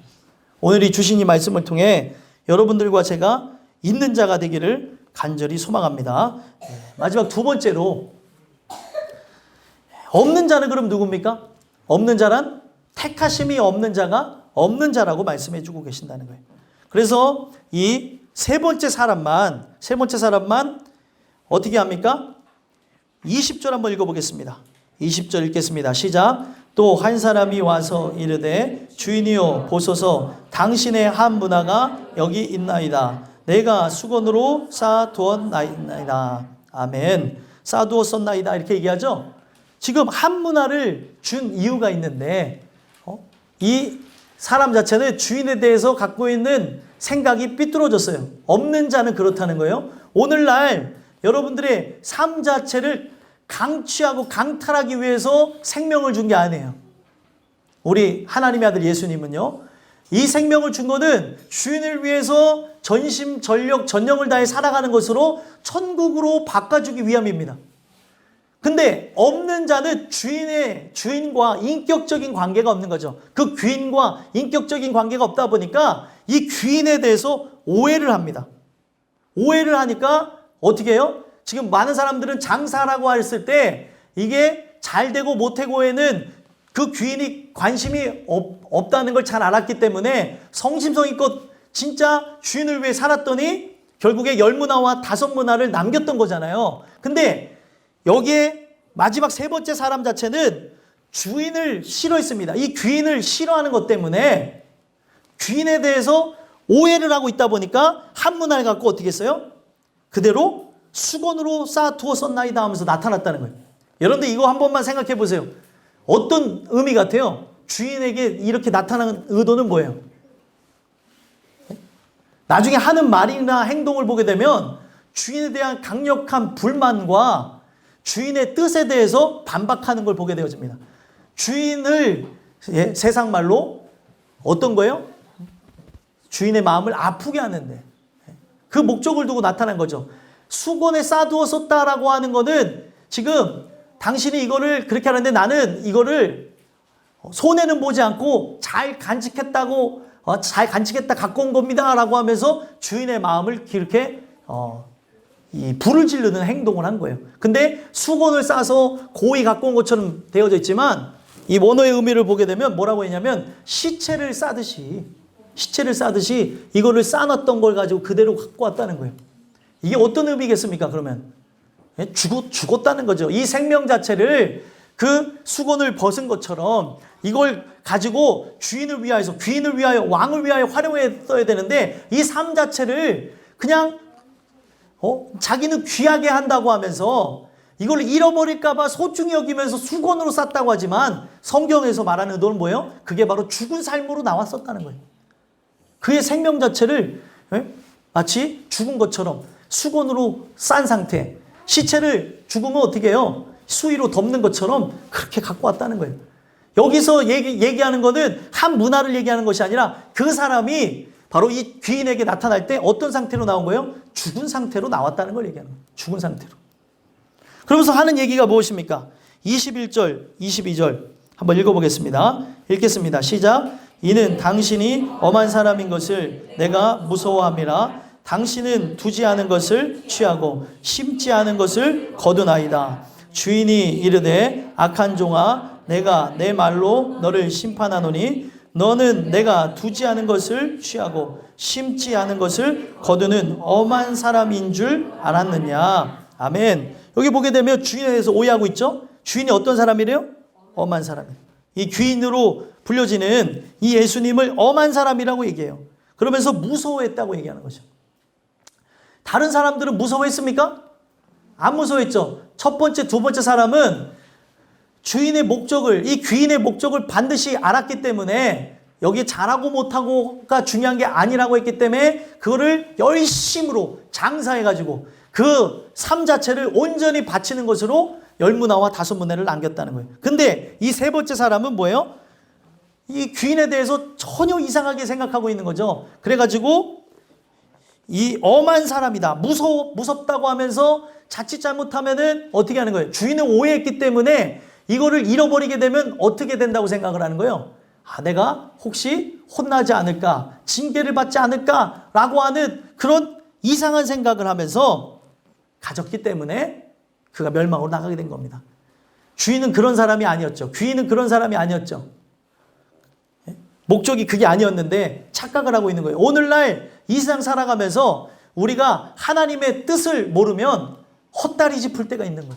오늘 이 주신 이 말씀을 통해 여러분들과 제가 있는 자가 되기를 간절히 소망합니다. 마지막 두 번째로, 없는 자는 그럼 누굽니까? 없는 자란 택하심이 없는 자가 없는 자라고 말씀해 주고 계신다는 거예요. 그래서 이 세 번째 사람만 어떻게 합니까? 20절 한번 읽어보겠습니다. 20절 읽겠습니다. 시작. 또 한 사람이 와서 이르되 주인이여 보소서 당신의 한 문화가 여기 있나이다. 내가 수건으로 쌓아두었나이다. 아멘. 쌓아두었었나이다 이렇게 얘기하죠. 지금 한 문화를 준 이유가 있는데 이 사람 자체는 주인에 대해서 갖고 있는 생각이 삐뚤어졌어요. 없는 자는 그렇다는 거예요. 오늘날 여러분들의 삶 자체를 강취하고 강탈하기 위해서 생명을 준 게 아니에요. 우리 하나님의 아들 예수님은요, 이 생명을 준 거는 주인을 위해서 전심 전력 전영을 다해 살아가는 것으로 천국으로 바꿔주기 위함입니다. 근데 없는 자는 주인과 인격적인 관계가 없는 거죠. 그 귀인과 인격적인 관계가 없다 보니까 이 귀인에 대해서 오해를 합니다. 오해를 하니까 어떻게 해요? 지금 많은 사람들은 장사라고 했을 때 이게 잘 되고 못되고에는 그 귀인이 관심이 없다는 걸 잘 알았기 때문에 성심성의껏 진짜 주인을 위해 살았더니 결국에 10문화와 5문화를 남겼던 거잖아요. 근데 여기에 마지막 세 번째 사람 자체는 주인을 싫어했습니다. 이 귀인을 싫어하는 것 때문에 귀인에 대해서 오해를 하고 있다 보니까 한 문화를 갖고 어떻게 했어요? 그대로 수건으로 쌓아두었었나이다 하면서 나타났다는 거예요. 여러분들 이거 한 번만 생각해 보세요. 어떤 의미 같아요? 주인에게 이렇게 나타나는 의도는 뭐예요? 나중에 하는 말이나 행동을 보게 되면 주인에 대한 강력한 불만과 주인의 뜻에 대해서 반박하는 걸 보게 되어집니다. 주인을 세상 말로 어떤 거예요? 주인의 마음을 아프게 하는데 그 목적을 두고 나타난 거죠. 수건에 쌓아두었었다라고 하는 거는 지금 당신이 이거를 그렇게 하는데 나는 이거를 손해는 보지 않고 잘 간직했다고 잘 간직했다 갖고 온 겁니다 라고 하면서 주인의 마음을 이렇게 이 불을 지르는 행동을 한 거예요. 근데 수건을 싸서 고이 갖고 온 것처럼 되어져 있지만 이 원어의 의미를 보게 되면 뭐라고 했냐면 시체를 싸듯이 이거를 싸놨던 걸 가지고 그대로 갖고 왔다는 거예요. 이게 어떤 의미겠습니까? 그러면 죽었다는 거죠. 이 생명 자체를 그 수건을 벗은 것처럼 이걸 가지고 주인을 위하여서, 귀인을 위하여, 왕을 위하여 활용했어야 되는데 이 삶 자체를 그냥 자기는 귀하게 한다고 하면서 이걸 잃어버릴까 봐 소중히 여기면서 수건으로 쌌다고 하지만 성경에서 말하는 의도는 뭐예요? 그게 바로 죽은 삶으로 나왔었다는 거예요. 그의 생명 자체를 마치 죽은 것처럼 수건으로 싼 상태, 시체를 죽으면 어떻게 해요? 수위로 덮는 것처럼 그렇게 갖고 왔다는 거예요. 여기서 얘기하는 거는 한 문화를 얘기하는 것이 아니라 그 사람이 바로 이 귀인에게 나타날 때 어떤 상태로 나온 거예요? 죽은 상태로 나왔다는 걸 얘기하는 거예요. 죽은 상태로. 그러면서 하는 얘기가 무엇입니까? 21절, 22절 한번 읽어보겠습니다. 읽겠습니다. 시작. 이는 당신이 엄한 사람인 것을 내가 무서워함이라. 당신은 두지 않은 것을 취하고 심지 않은 것을 거두나이다. 주인이 이르되 악한 종아 내가 내 말로 너를 심판하노니 너는 내가 두지 않은 것을 취하고 심지 않은 것을 거두는 엄한 사람인 줄 알았느냐. 아멘. 여기 보게 되면 주인에 대해서 오해하고 있죠. 주인이 어떤 사람이래요? 엄한 사람이에요. 이 귀인으로 불려지는 이 예수님을 엄한 사람이라고 얘기해요. 그러면서 무서워했다고 얘기하는 거죠. 다른 사람들은 무서워했습니까? 안 무서워했죠. 첫 번째, 두 번째 사람은 주인의 목적을, 이 귀인의 목적을 반드시 알았기 때문에 여기 잘하고 못하고가 중요한 게 아니라고 했기 때문에 그거를 열심으로 장사해가지고 그 삶 자체를 온전히 바치는 것으로 10문화와 5문화를 남겼다는 거예요. 근데 이 세 번째 사람은 뭐예요? 이 귀인에 대해서 전혀 이상하게 생각하고 있는 거죠. 그래가지고 이 엄한 사람이다. 무섭다고 하면서 자칫 잘못하면은 어떻게 하는 거예요? 주인을 오해했기 때문에 이거를 잃어버리게 되면 어떻게 된다고 생각을 하는 거예요? 내가 혹시 혼나지 않을까? 징계를 받지 않을까? 라고 하는 그런 이상한 생각을 하면서 가졌기 때문에 그가 멸망으로 나가게 된 겁니다. 주인은 그런 사람이 아니었죠. 귀인은 그런 사람이 아니었죠. 목적이 그게 아니었는데 착각을 하고 있는 거예요. 오늘날 이 세상 살아가면서 우리가 하나님의 뜻을 모르면 헛다리 짚을 때가 있는 거예요.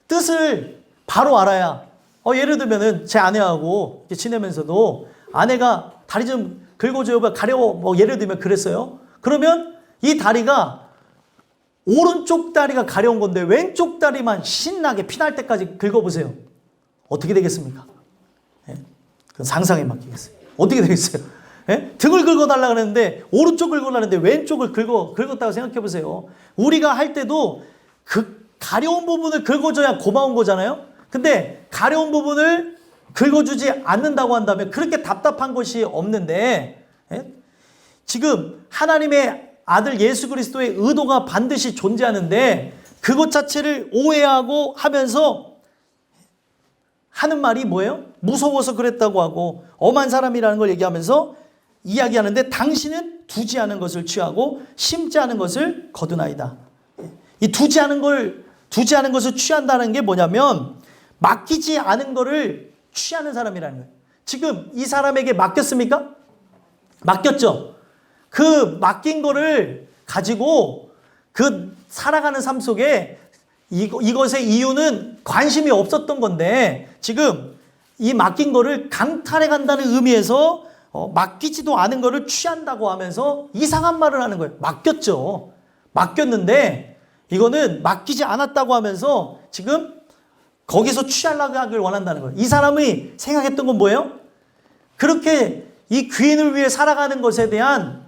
뜻을 바로 알아야 예를 들면은 제 아내하고 지내면서도 아내가 다리 좀 긁어줘요. 가려워. 예를 들면 그랬어요. 그러면 이 다리가 오른쪽 다리가 가려운 건데 왼쪽 다리만 신나게 피날 때까지 긁어보세요. 어떻게 되겠습니까? 그건 상상에 맡기겠어요. 어떻게 되겠어요? 등을 긁어달라 그랬는데 오른쪽을 긁어달라는데 왼쪽을 긁었다고 생각해보세요. 우리가 할 때도 그 가려운 부분을 긁어줘야 고마운 거잖아요. 근데 가려운 부분을 긁어주지 않는다고 한다면 그렇게 답답한 것이 없는데 지금 하나님의 아들 예수 그리스도의 의도가 반드시 존재하는데 그것 자체를 오해하고 하면서 하는 말이 뭐예요? 무서워서 그랬다고 하고 엄한 사람이라는 걸 얘기하면서 이야기하는데 당신은 두지 않은 것을 취하고 심지 않은 것을 거두나이다. 이 두지 않은 것을 취한다는 게 뭐냐면 맡기지 않은 것을 취하는 사람이라는 거예요. 지금 이 사람에게 맡겼습니까? 맡겼죠. 그 맡긴 거를 가지고 그 살아가는 삶 속에 이것의 이유는 관심이 없었던 건데 지금 이 맡긴 거를 강탈해 간다는 의미에서 맡기지도 않은 거를 취한다고 하면서 이상한 말을 하는 거예요. 맡겼죠. 맡겼는데 이거는 맡기지 않았다고 하면서 지금 거기서 취하려고 하길 원한다는 거예요. 이 사람이 생각했던 건 뭐예요? 그렇게 이 귀인을 위해 살아가는 것에 대한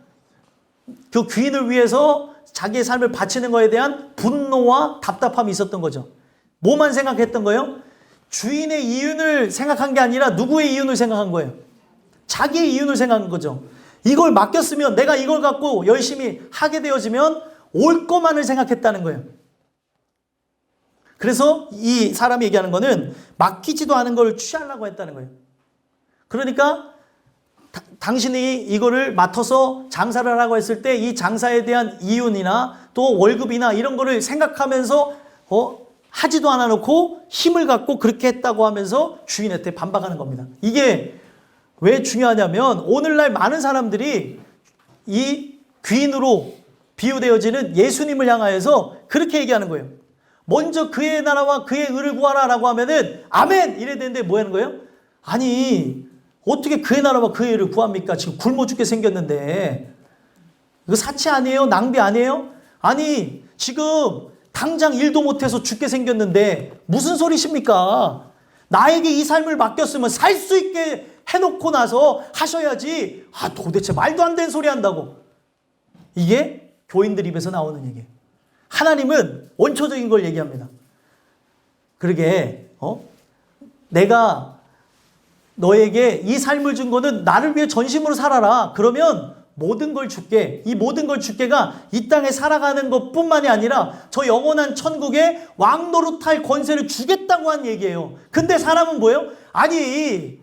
그 귀인을 위해서 자기의 삶을 바치는 것에 대한 분노와 답답함이 있었던 거죠. 뭐만 생각했던 거예요? 주인의 이윤을 생각한 게 아니라 누구의 이윤을 생각한 거예요? 자기의 이윤을 생각한 거죠. 이걸 맡겼으면 내가 이걸 갖고 열심히 하게 되어지면 올 것만을 생각했다는 거예요. 그래서 이 사람이 얘기하는 거는 맡기지도 않은 걸 취하려고 했다는 거예요. 그러니까 당신이 이거를 맡아서 장사를 하라고 했을 때 이 장사에 대한 이윤이나 또 월급이나 이런 거를 생각하면서 하지도 않아 놓고 힘을 갖고 그렇게 했다고 하면서 주인한테 반박하는 겁니다. 이게 왜 중요하냐면 오늘날 많은 사람들이 이 귀인으로 비유되어지는 예수님을 향하여서 그렇게 얘기하는 거예요. 먼저 그의 나라와 그의 의를 구하라라고 하면은 아멘 이래야 되는데 뭐 하는 거예요? 아니 어떻게 그의 나라와 그의 의를 구합니까? 지금 굶어 죽게 생겼는데 이거 사치 아니에요? 낭비 아니에요? 아니 지금 당장 일도 못해서 죽게 생겼는데 무슨 소리십니까? 나에게 이 삶을 맡겼으면 살 수 있게 해놓고 나서 하셔야지. 도대체 말도 안 되는 소리 한다고. 이게 교인들 입에서 나오는 얘기예요. 하나님은 원초적인 걸 얘기합니다. 그러게 내가 너에게 이 삶을 준 거는 나를 위해 전심으로 살아라. 그러면 모든 걸 줄게. 이 모든 걸 줄게가 이 땅에 살아가는 것뿐만이 아니라 저 영원한 천국에 왕노릇할 권세를 주겠다고 한 얘기예요. 근데 사람은 뭐예요? 아니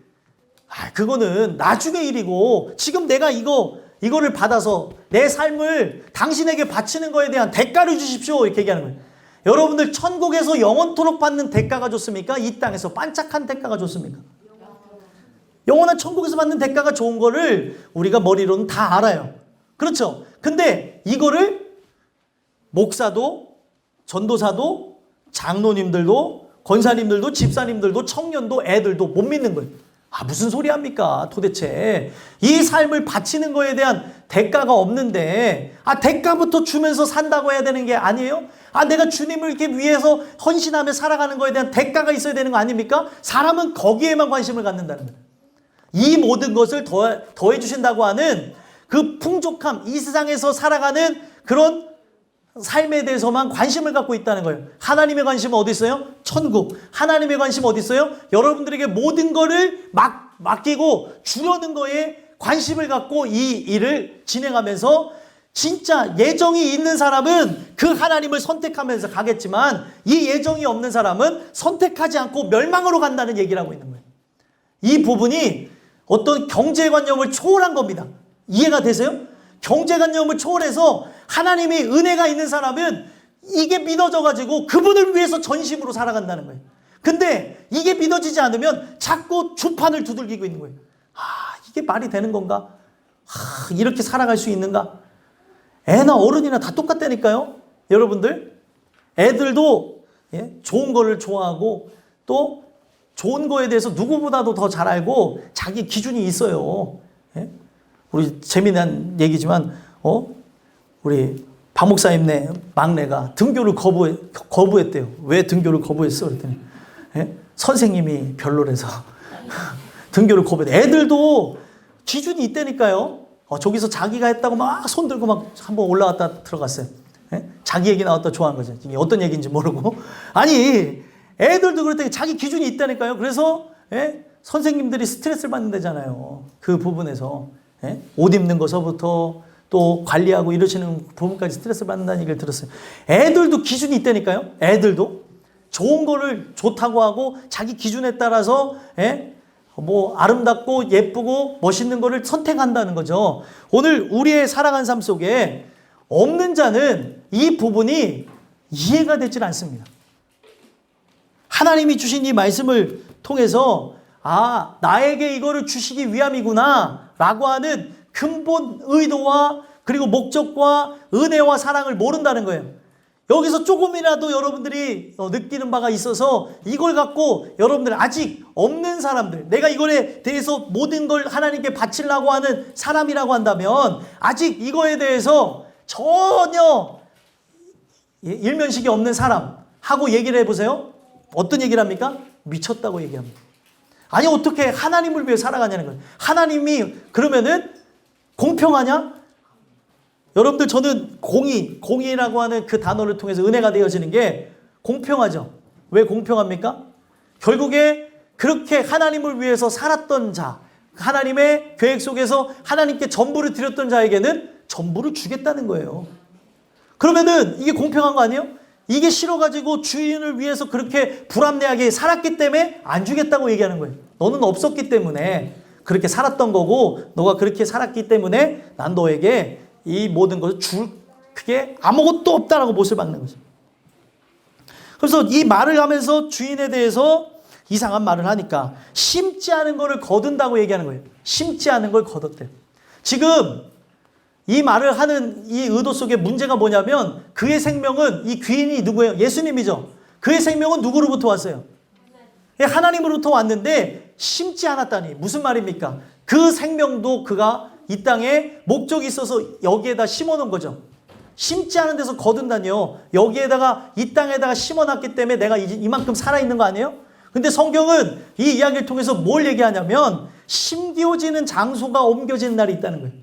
그거는 나중의 일이고 지금 내가 이거를 받아서 내 삶을 당신에게 바치는 거에 대한 대가를 주십시오. 이렇게 얘기하는 거예요. 여러분들 천국에서 영원토록 받는 대가가 좋습니까? 이 땅에서 반짝한 대가가 좋습니까? 영원한 천국에서 받는 대가가 좋은 거를 우리가 머리로는 다 알아요. 그렇죠? 근데 이거를 목사도 전도사도 장로님들도 권사님들도 집사님들도 청년도 애들도 못 믿는 거예요. 무슨 소리 합니까? 도대체 이 삶을 바치는 거에 대한 대가가 없는데 대가부터 주면서 산다고 해야 되는 게 아니에요? 내가 주님을 이렇게 위해서 헌신하며 살아가는 거에 대한 대가가 있어야 되는 거 아닙니까? 사람은 거기에만 관심을 갖는다는 거예요. 이 모든 것을 더해 주신다고 하는 그 풍족함, 이 세상에서 살아가는 그런 삶에 대해서만 관심을 갖고 있다는 거예요. 하나님의 관심은 어디 있어요? 천국. 하나님의 관심은 어디 있어요? 여러분들에게 모든 거를 맡기고 주려는 거에 관심을 갖고 이 일을 진행하면서 진짜 예정이 있는 사람은 그 하나님을 선택하면서 가겠지만 이 예정이 없는 사람은 선택하지 않고 멸망으로 간다는 얘기를 하고 있는 거예요. 이 부분이 어떤 경제관념을 초월한 겁니다. 이해가 되세요? 경제관념을 초월해서 하나님의 은혜가 있는 사람은 이게 믿어져가지고 그분을 위해서 전심으로 살아간다는 거예요. 근데 이게 믿어지지 않으면 자꾸 주판을 두들기고 있는 거예요. 이게 말이 되는 건가? 이렇게 살아갈 수 있는가? 애나 어른이나 다 똑같다니까요. 여러분들 애들도 좋은 거를 좋아하고 또 좋은 거에 대해서 누구보다도 더 잘 알고 자기 기준이 있어요. 우리 재미난 얘기지만 우리 박 목사님네 막내가 등교를 거부했대요. 왜 등교를 거부했어? 그랬더니 선생님이 별로래서 등교를 거부했대. 애들도 기준이 있다니까요. 저기서 자기가 했다고 막 손 들고 막 한번 올라왔다 들어갔어요. 자기 얘기 나왔다 좋아한 거죠. 이게 어떤 얘기인지 모르고. 아니 애들도 그랬더니 자기 기준이 있다니까요. 그래서 선생님들이 스트레스를 받는다잖아요. 그 부분에서 옷 입는 것서부터 또 관리하고 이러시는 부분까지 스트레스 받는다는 얘기를 들었어요. 애들도 기준이 있다니까요. 애들도 좋은 거를 좋다고 하고 자기 기준에 따라서 뭐 아름답고 예쁘고 멋있는 거를 선택한다는 거죠. 오늘 우리의 살아간 삶 속에 없는 자는 이 부분이 이해가 되질 않습니다. 하나님이 주신 이 말씀을 통해서 나에게 이거를 주시기 위함이구나 라고 하는 근본 의도와 그리고 목적과 은혜와 사랑을 모른다는 거예요. 여기서 조금이라도 여러분들이 느끼는 바가 있어서 이걸 갖고 여러분들 아직 없는 사람들, 내가 이거에 대해서 모든 걸 하나님께 바치려고 하는 사람이라고 한다면 아직 이거에 대해서 전혀 일면식이 없는 사람하고 얘기를 해보세요. 어떤 얘기를 합니까? 미쳤다고 얘기합니다. 아니 어떻게 하나님을 위해 살아가냐는 거예요. 하나님이 그러면은 공평하냐? 여러분들 저는 공의라고 하는 그 단어를 통해서 은혜가 되어지는 게 공평하죠. 왜 공평합니까? 결국에 그렇게 하나님을 위해서 살았던 자, 하나님의 계획 속에서 하나님께 전부를 드렸던 자에게는 전부를 주겠다는 거예요. 그러면은 이게 공평한 거 아니에요? 이게 싫어가지고 주인을 위해서 그렇게 불합리하게 살았기 때문에 안 주겠다고 얘기하는 거예요. 너는 없었기 때문에. 그렇게 살았던 거고 너가 그렇게 살았기 때문에 난 너에게 이 모든 것을 그게 아무것도 없다라고 못을 박는 거죠. 그래서 이 말을 하면서 주인에 대해서 이상한 말을 하니까 심지 않은 거를 거둔다고 얘기하는 거예요. 심지 않은 걸 거뒀대요. 지금 이 말을 하는 이 의도 속에 문제가 뭐냐면 그의 생명은 이 귀인이 누구예요? 예수님이죠. 그의 생명은 누구로부터 왔어요? 하나님으로부터 왔는데 심지 않았다니 무슨 말입니까? 그 생명도 그가 이 땅에 목적이 있어서 여기에다 심어놓은 거죠. 심지 않은 데서 거둔다니요. 여기에다가 이 땅에다가 심어놨기 때문에 내가 이만큼 살아있는 거 아니에요? 근데 성경은 이 이야기를 통해서 뭘 얘기하냐면 심겨지는 장소가 옮겨지는 날이 있다는 거예요.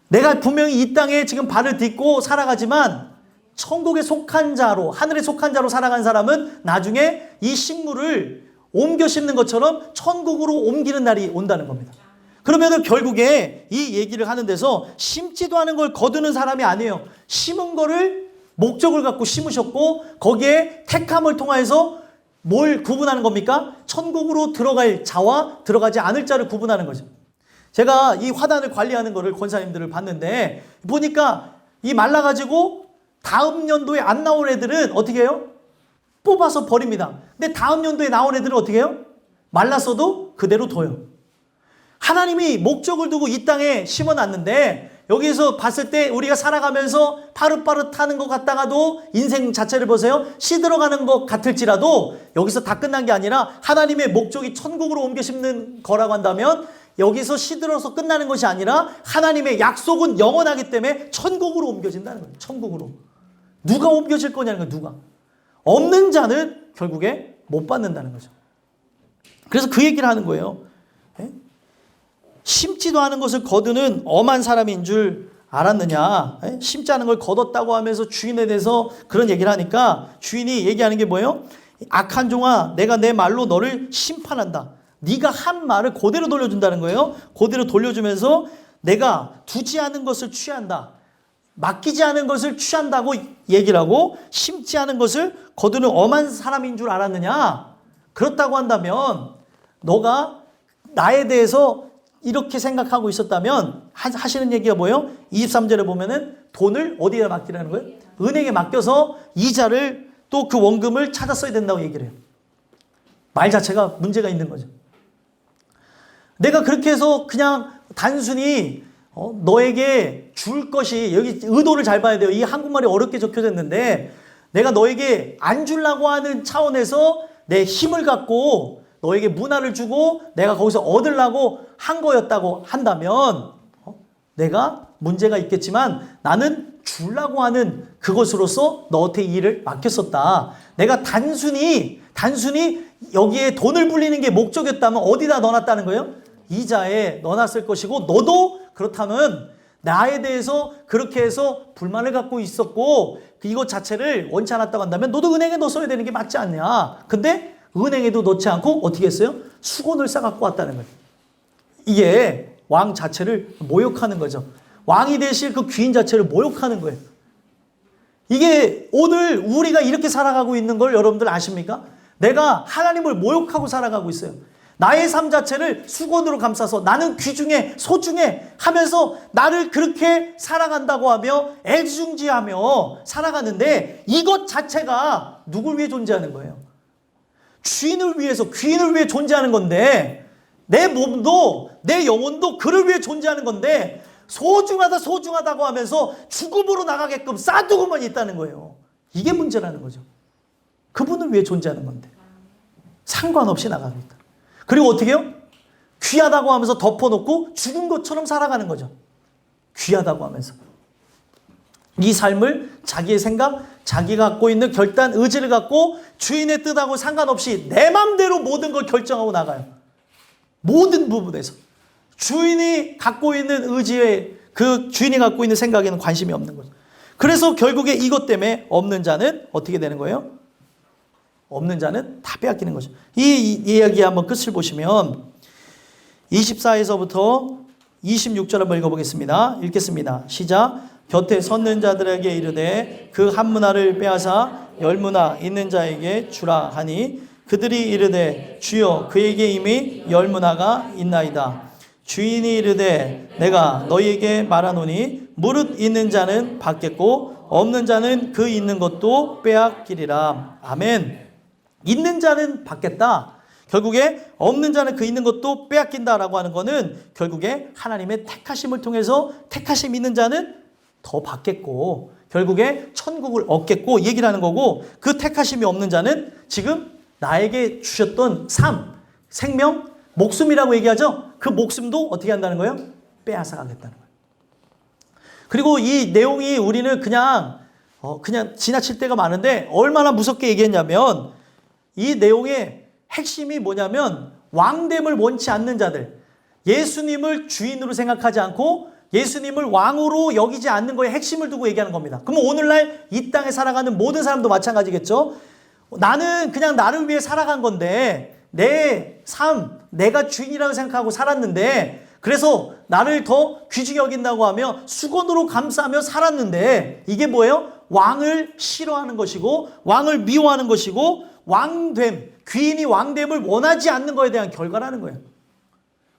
내가 분명히 이 땅에 지금 발을 딛고 살아가지만 천국에 속한 자로, 하늘에 속한 자로 살아간 사람은 나중에 이 식물을 옮겨 심는 것처럼 천국으로 옮기는 날이 온다는 겁니다. 그러면 결국에 이 얘기를 하는 데서 심지도 않은 걸 거두는 사람이 아니에요. 심은 거를 목적을 갖고 심으셨고 거기에 택함을 통해서 뭘 구분하는 겁니까? 천국으로 들어갈 자와 들어가지 않을 자를 구분하는 거죠. 제가 이 화단을 관리하는 거를 권사님들을 봤는데 보니까 이 말라가지고 다음 연도에 안 나온 애들은 어떻게 해요? 뽑아서 버립니다. 근데 다음 연도에 나온 애들은 어떻게 해요? 말랐어도 그대로 둬요. 하나님이 목적을 두고 이 땅에 심어놨는데 여기서 봤을 때 우리가 살아가면서 파릇파릇하는 것 같다가도 인생 자체를 보세요. 시들어가는 것 같을지라도 여기서 다 끝난 게 아니라 하나님의 목적이 천국으로 옮겨 심는 거라고 한다면 여기서 시들어서 끝나는 것이 아니라 하나님의 약속은 영원하기 때문에 천국으로 옮겨진다는 거예요. 천국으로. 누가 옮겨질 거냐는 거예요. 누가. 없는 자는 결국에 못 받는다는 거죠. 그래서 그 얘기를 하는 거예요. 심지도 않은 것을 거두는 엄한 사람인 줄 알았느냐. 심지 않은 걸 거뒀다고 하면서 주인에 대해서 그런 얘기를 하니까 주인이 얘기하는 게 뭐예요? 악한 종아, 내가 내 말로 너를 심판한다. 네가 한 말을 그대로 돌려준다는 거예요. 그대로 돌려주면서 내가 두지 않은 것을 취한다. 맡기지 않은 것을 취한다고 얘기를 하고 심지 않은 것을 거두는 엄한 사람인 줄 알았느냐. 그렇다고 한다면 너가 나에 대해서 이렇게 생각하고 있었다면 하시는 얘기가 뭐예요? 23절에 보면은 돈을 어디에 맡기라는 거예요? 은행에 맡겨서 이자를 또 그 원금을 찾아 써야 된다고 얘기를 해요. 말 자체가 문제가 있는 거죠. 내가 그렇게 해서 그냥 단순히 너에게 줄 것이 여기 의도를 잘 봐야 돼요. 이 한국말이 어렵게 적혀졌는데 내가 너에게 안 주려고 하는 차원에서 내 힘을 갖고 너에게 문화를 주고 내가 거기서 얻으려고 한 거였다고 한다면 내가 문제가 있겠지만 나는 주려고 하는 그것으로서 너한테 일을 맡겼었다. 내가 단순히 여기에 돈을 불리는 게 목적이었다면 어디다 넣어놨다는 거예요? 이자에 넣어놨을 것이고 너도 그렇다면 나에 대해서 그렇게 해서 불만을 갖고 있었고 이것 자체를 원치 않았다고 한다면 너도 은행에 넣어야 되는 게 맞지 않냐. 근데 은행에도 넣지 않고 어떻게 했어요? 수건을 싸갖고 왔다는 거예요. 이게 왕 자체를 모욕하는 거죠. 왕이 되실 그 귀인 자체를 모욕하는 거예요. 이게 오늘 우리가 이렇게 살아가고 있는 걸 여러분들 아십니까? 내가 하나님을 모욕하고 살아가고 있어요. 나의 삶 자체를 수건으로 감싸서 나는 귀중해 소중해 하면서 나를 그렇게 살아간다고 하며 애지중지하며 살아가는데 이것 자체가 누굴 위해 존재하는 거예요? 주인을 위해서 귀인을 위해 존재하는 건데 내 몸도 내 영혼도 그를 위해 존재하는 건데 소중하다고 하면서 죽음으로 나가게끔 싸두고만 있다는 거예요. 이게 문제라는 거죠. 그분을 위해 존재하는 건데 상관없이 나가고 있다. 그리고 어떻게 해요? 귀하다고 하면서 덮어놓고 죽은 것처럼 살아가는 거죠. 귀하다고 하면서. 이 삶을 자기의 생각, 자기가 갖고 있는 결단, 의지를 갖고 주인의 뜻하고 상관없이 내 맘대로 모든 걸 결정하고 나가요. 모든 부분에서. 주인이 갖고 있는 의지에 그 주인이 갖고 있는 생각에는 관심이 없는 거죠. 그래서 결국에 이것 때문에 없는 자는 어떻게 되는 거예요? 없는 자는 다 빼앗기는 거죠. 이 이야기 한번 끝을 보시면 24에서부터 26절 한번 읽어보겠습니다. 읽겠습니다. 시작. 곁에 섰는 자들에게 이르되 그 한 문화를 빼앗아 열 문화 있는 자에게 주라 하니 그들이 이르되 주여 그에게 이미 10문화가 있나이다. 주인이 이르되 내가 너희에게 말하노니 무릇 있는 자는 받겠고 없는 자는 그 있는 것도 빼앗기리라. 아멘. 있는 자는 받겠다. 결국에 없는 자는 그 있는 것도 빼앗긴다라고 하는 거는 결국에 하나님의 택하심을 통해서 택하심 있는 자는 더 받겠고 결국에 천국을 얻겠고 얘기를 하는 거고, 그 택하심이 없는 자는 지금 나에게 주셨던 삶, 생명, 목숨이라고 얘기하죠. 그 목숨도 어떻게 한다는 거예요? 빼앗아 가겠다는 거예요. 그리고 이 내용이 우리는 그냥 지나칠 때가 많은데 얼마나 무섭게 얘기했냐면, 이 내용의 핵심이 뭐냐면 왕됨을 원치 않는 자들, 예수님을 주인으로 생각하지 않고 예수님을 왕으로 여기지 않는 거에 핵심을 두고 얘기하는 겁니다. 그러면 오늘날 이 땅에 살아가는 모든 사람도 마찬가지겠죠. 나는 그냥 나를 위해 살아간 건데, 내 삶, 내가 주인이라고 생각하고 살았는데, 그래서 나를 더 귀중히 여긴다고 하며 수건으로 감싸며 살았는데, 이게 뭐예요? 왕을 싫어하는 것이고 왕을 미워하는 것이고 왕됨, 귀인이 왕됨을 원하지 않는 것에 대한 결과라는 거예요.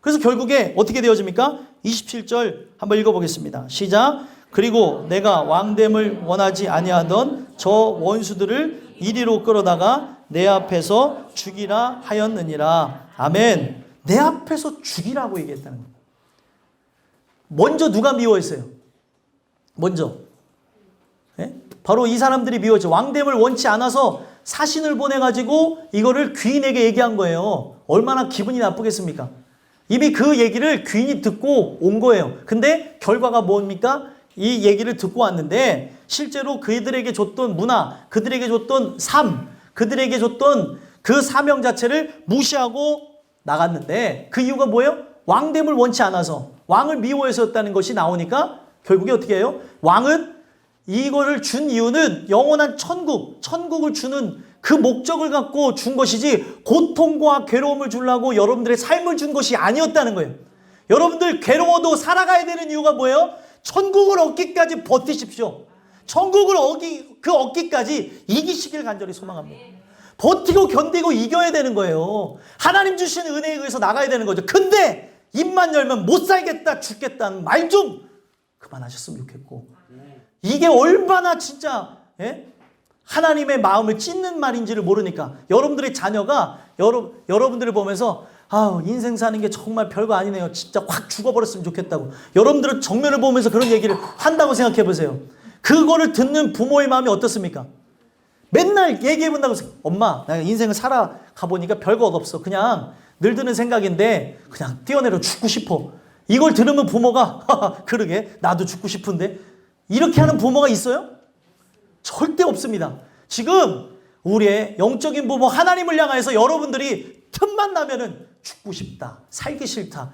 그래서 결국에 어떻게 되어집니까? 27절 한번 읽어보겠습니다. 시작. 그리고 내가 왕됨을 원하지 아니하던 저 원수들을 이리로 끌어다가 내 앞에서 죽이라 하였느니라. 아멘. 내 앞에서 죽이라고 얘기했다는 거예요. 먼저 누가 미워했어요? 먼저. 네? 바로 이 사람들이 미워했죠. 왕됨을 원치 않아서 사신을 보내가지고 이거를 귀인에게 얘기한 거예요. 얼마나 기분이 나쁘겠습니까? 이미 그 얘기를 귀인이 듣고 온 거예요. 근데 결과가 뭡니까? 이 얘기를 듣고 왔는데 실제로 그들에게 줬던 문화, 그들에게 줬던 삶, 그들에게 줬던 그 사명 자체를 무시하고 나갔는데, 그 이유가 뭐예요? 왕됨을 원치 않아서, 왕을 미워해서였다는 것이 나오니까 결국에 어떻게 해요? 왕은 이거를 준 이유는 영원한 천국을 주는 그 목적을 갖고 준 것이지 고통과 괴로움을 주려고 여러분들의 삶을 준 것이 아니었다는 거예요. 여러분들 괴로워도 살아가야 되는 이유가 뭐예요? 천국을 얻기까지 버티십시오. 천국을 얻기까지 이기시길 간절히 소망합니다. 버티고 견디고 이겨야 되는 거예요. 하나님 주신 은혜에 의해서 나가야 되는 거죠. 근데 입만 열면 못 살겠다, 죽겠다는 말 좀 그만하셨으면 좋겠고, 이게 얼마나 진짜 하나님의 마음을 찢는 말인지를 모르니까 여러분들의 자녀가 여러분들을 보면서 인생 사는 게 정말 별거 아니네요, 진짜 확 죽어버렸으면 좋겠다고 여러분들은 정면을 보면서 그런 얘기를 한다고 생각해 보세요. 그거를 듣는 부모의 마음이 어떻습니까? 맨날 얘기해 본다고 해서 엄마 나 인생을 살아가 보니까 별거 없어, 그냥 늘 드는 생각인데 그냥 뛰어내려 죽고 싶어. 이걸 들으면 부모가 그러게 나도 죽고 싶은데, 이렇게 하는 부모가 있어요? 절대 없습니다. 지금 우리의 영적인 부모 하나님을 향해서 여러분들이 틈만 나면은 죽고 싶다, 살기 싫다,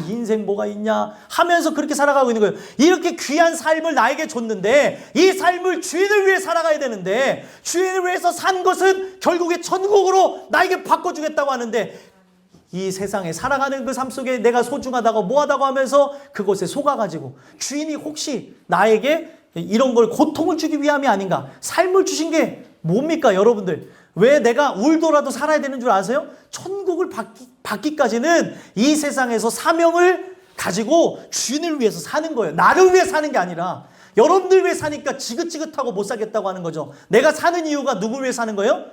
인생 뭐가 있냐 하면서 그렇게 살아가고 있는 거예요. 이렇게 귀한 삶을 나에게 줬는데, 이 삶을 주인을 위해 살아가야 되는데, 주인을 위해서 산 것은 결국에 천국으로 나에게 바꿔주겠다고 하는데, 이 세상에 살아가는 그 삶 속에 내가 소중하다고 뭐하다고 하면서 그것에 속아가지고 주인이 혹시 나에게 이런 걸 고통을 주기 위함이 아닌가? 삶을 주신 게 뭡니까 여러분들? 왜 내가 울더라도 살아야 되는 줄 아세요? 천국을 받기까지는 이 세상에서 사명을 가지고 주인을 위해서 사는 거예요. 나를 위해 사는 게 아니라 여러분들 위해 사니까 지긋지긋하고 못 살겠다고 하는 거죠. 내가 사는 이유가 누구 위해 사는 거예요?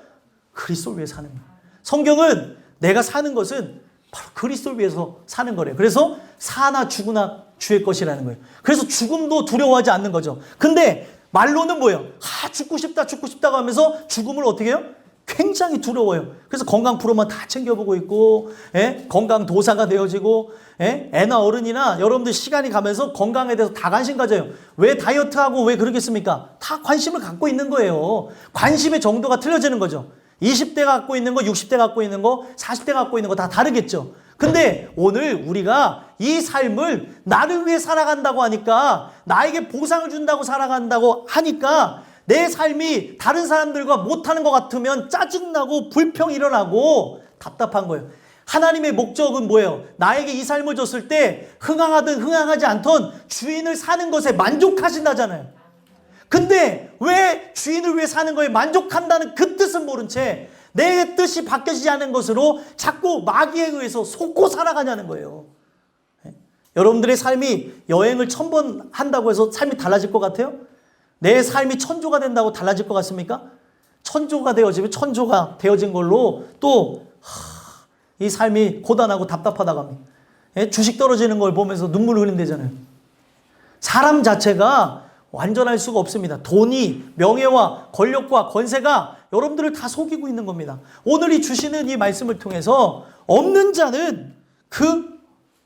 그리스도를 위해 사는 거예요. 성경은 내가 사는 것은 바로 그리스도를 위해서 사는 거래요. 그래서 사나 죽으나 주의 것이라는 거예요. 그래서 죽음도 두려워하지 않는 거죠. 근데 말로는 뭐예요? 죽고 싶다고 하면서 죽음을 어떻게 해요? 굉장히 두려워요. 그래서 건강 프로만 다 챙겨보고 있고, 건강 도사가 되어지고, 애나 어른이나 여러분들 시간이 가면서 건강에 대해서 다 관심 가져요. 왜 다이어트하고 왜 그러겠습니까? 다 관심을 갖고 있는 거예요. 관심의 정도가 틀려지는 거죠. 20대 갖고 있는 거, 60대 갖고 있는 거, 40대 갖고 있는 거 다 다르겠죠. 근데 오늘 우리가 이 삶을 나를 위해 살아간다고 하니까, 나에게 보상을 준다고 살아간다고 하니까 내 삶이 다른 사람들과 못하는 것 같으면 짜증나고 불평이 일어나고 답답한 거예요. 하나님의 목적은 뭐예요? 나에게 이 삶을 줬을 때 흥황하든 흥황하지 않던 주인을 사는 것에 만족하신다잖아요. 근데 왜 주인을 위해 사는 거에 만족한다는 그 뜻은 모른 채 내 뜻이 바뀌어지지 않은 것으로 자꾸 마귀에 의해서 속고 살아가냐는 거예요. 여러분들의 삶이 여행을 1000번 한다고 해서 삶이 달라질 것 같아요? 내 삶이 천조가 된다고 달라질 것 같습니까? 천조가 되어지면 천조가 되어진 걸로 또 이 삶이 고단하고 답답하다고 합니다. 주식 떨어지는 걸 보면서 눈물 흘린다잖아요. 사람 자체가 완전할 수가 없습니다. 돈이, 명예와 권력과 권세가 여러분들을 다 속이고 있는 겁니다. 오늘 이 주시는 이 말씀을 통해서 없는 자는 그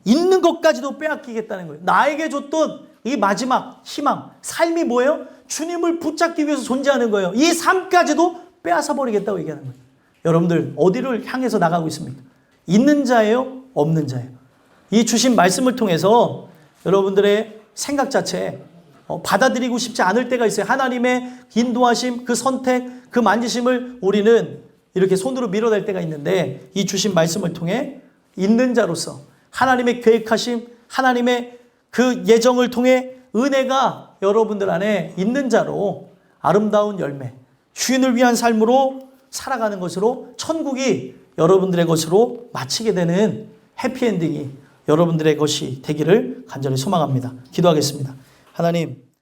있는 것까지도 빼앗기겠다는 거예요. 나에게 줬던 이 마지막 희망, 삶이 뭐예요? 주님을 붙잡기 위해서 존재하는 거예요. 이 삶까지도 빼앗아 버리겠다고 얘기하는 거예요. 여러분들 어디를 향해서 나가고 있습니까? 있는 자예요? 없는 자예요? 이 주신 말씀을 통해서 여러분들의 생각 자체 받아들이고 싶지 않을 때가 있어요. 하나님의 인도하심, 그 선택, 그 만지심을 우리는 이렇게 손으로 밀어낼 때가 있는데 이 주신 말씀을 통해 있는 자로서 하나님의 계획하심, 하나님의 그 예정을 통해 은혜가 여러분들 안에 있는 자로 아름다운 열매, 주인을 위한 삶으로 살아가는 것으로 천국이 여러분들의 것으로 마치게 되는 해피엔딩이 여러분들의 것이 되기를 간절히 소망합니다. 기도하겠습니다. 하나님,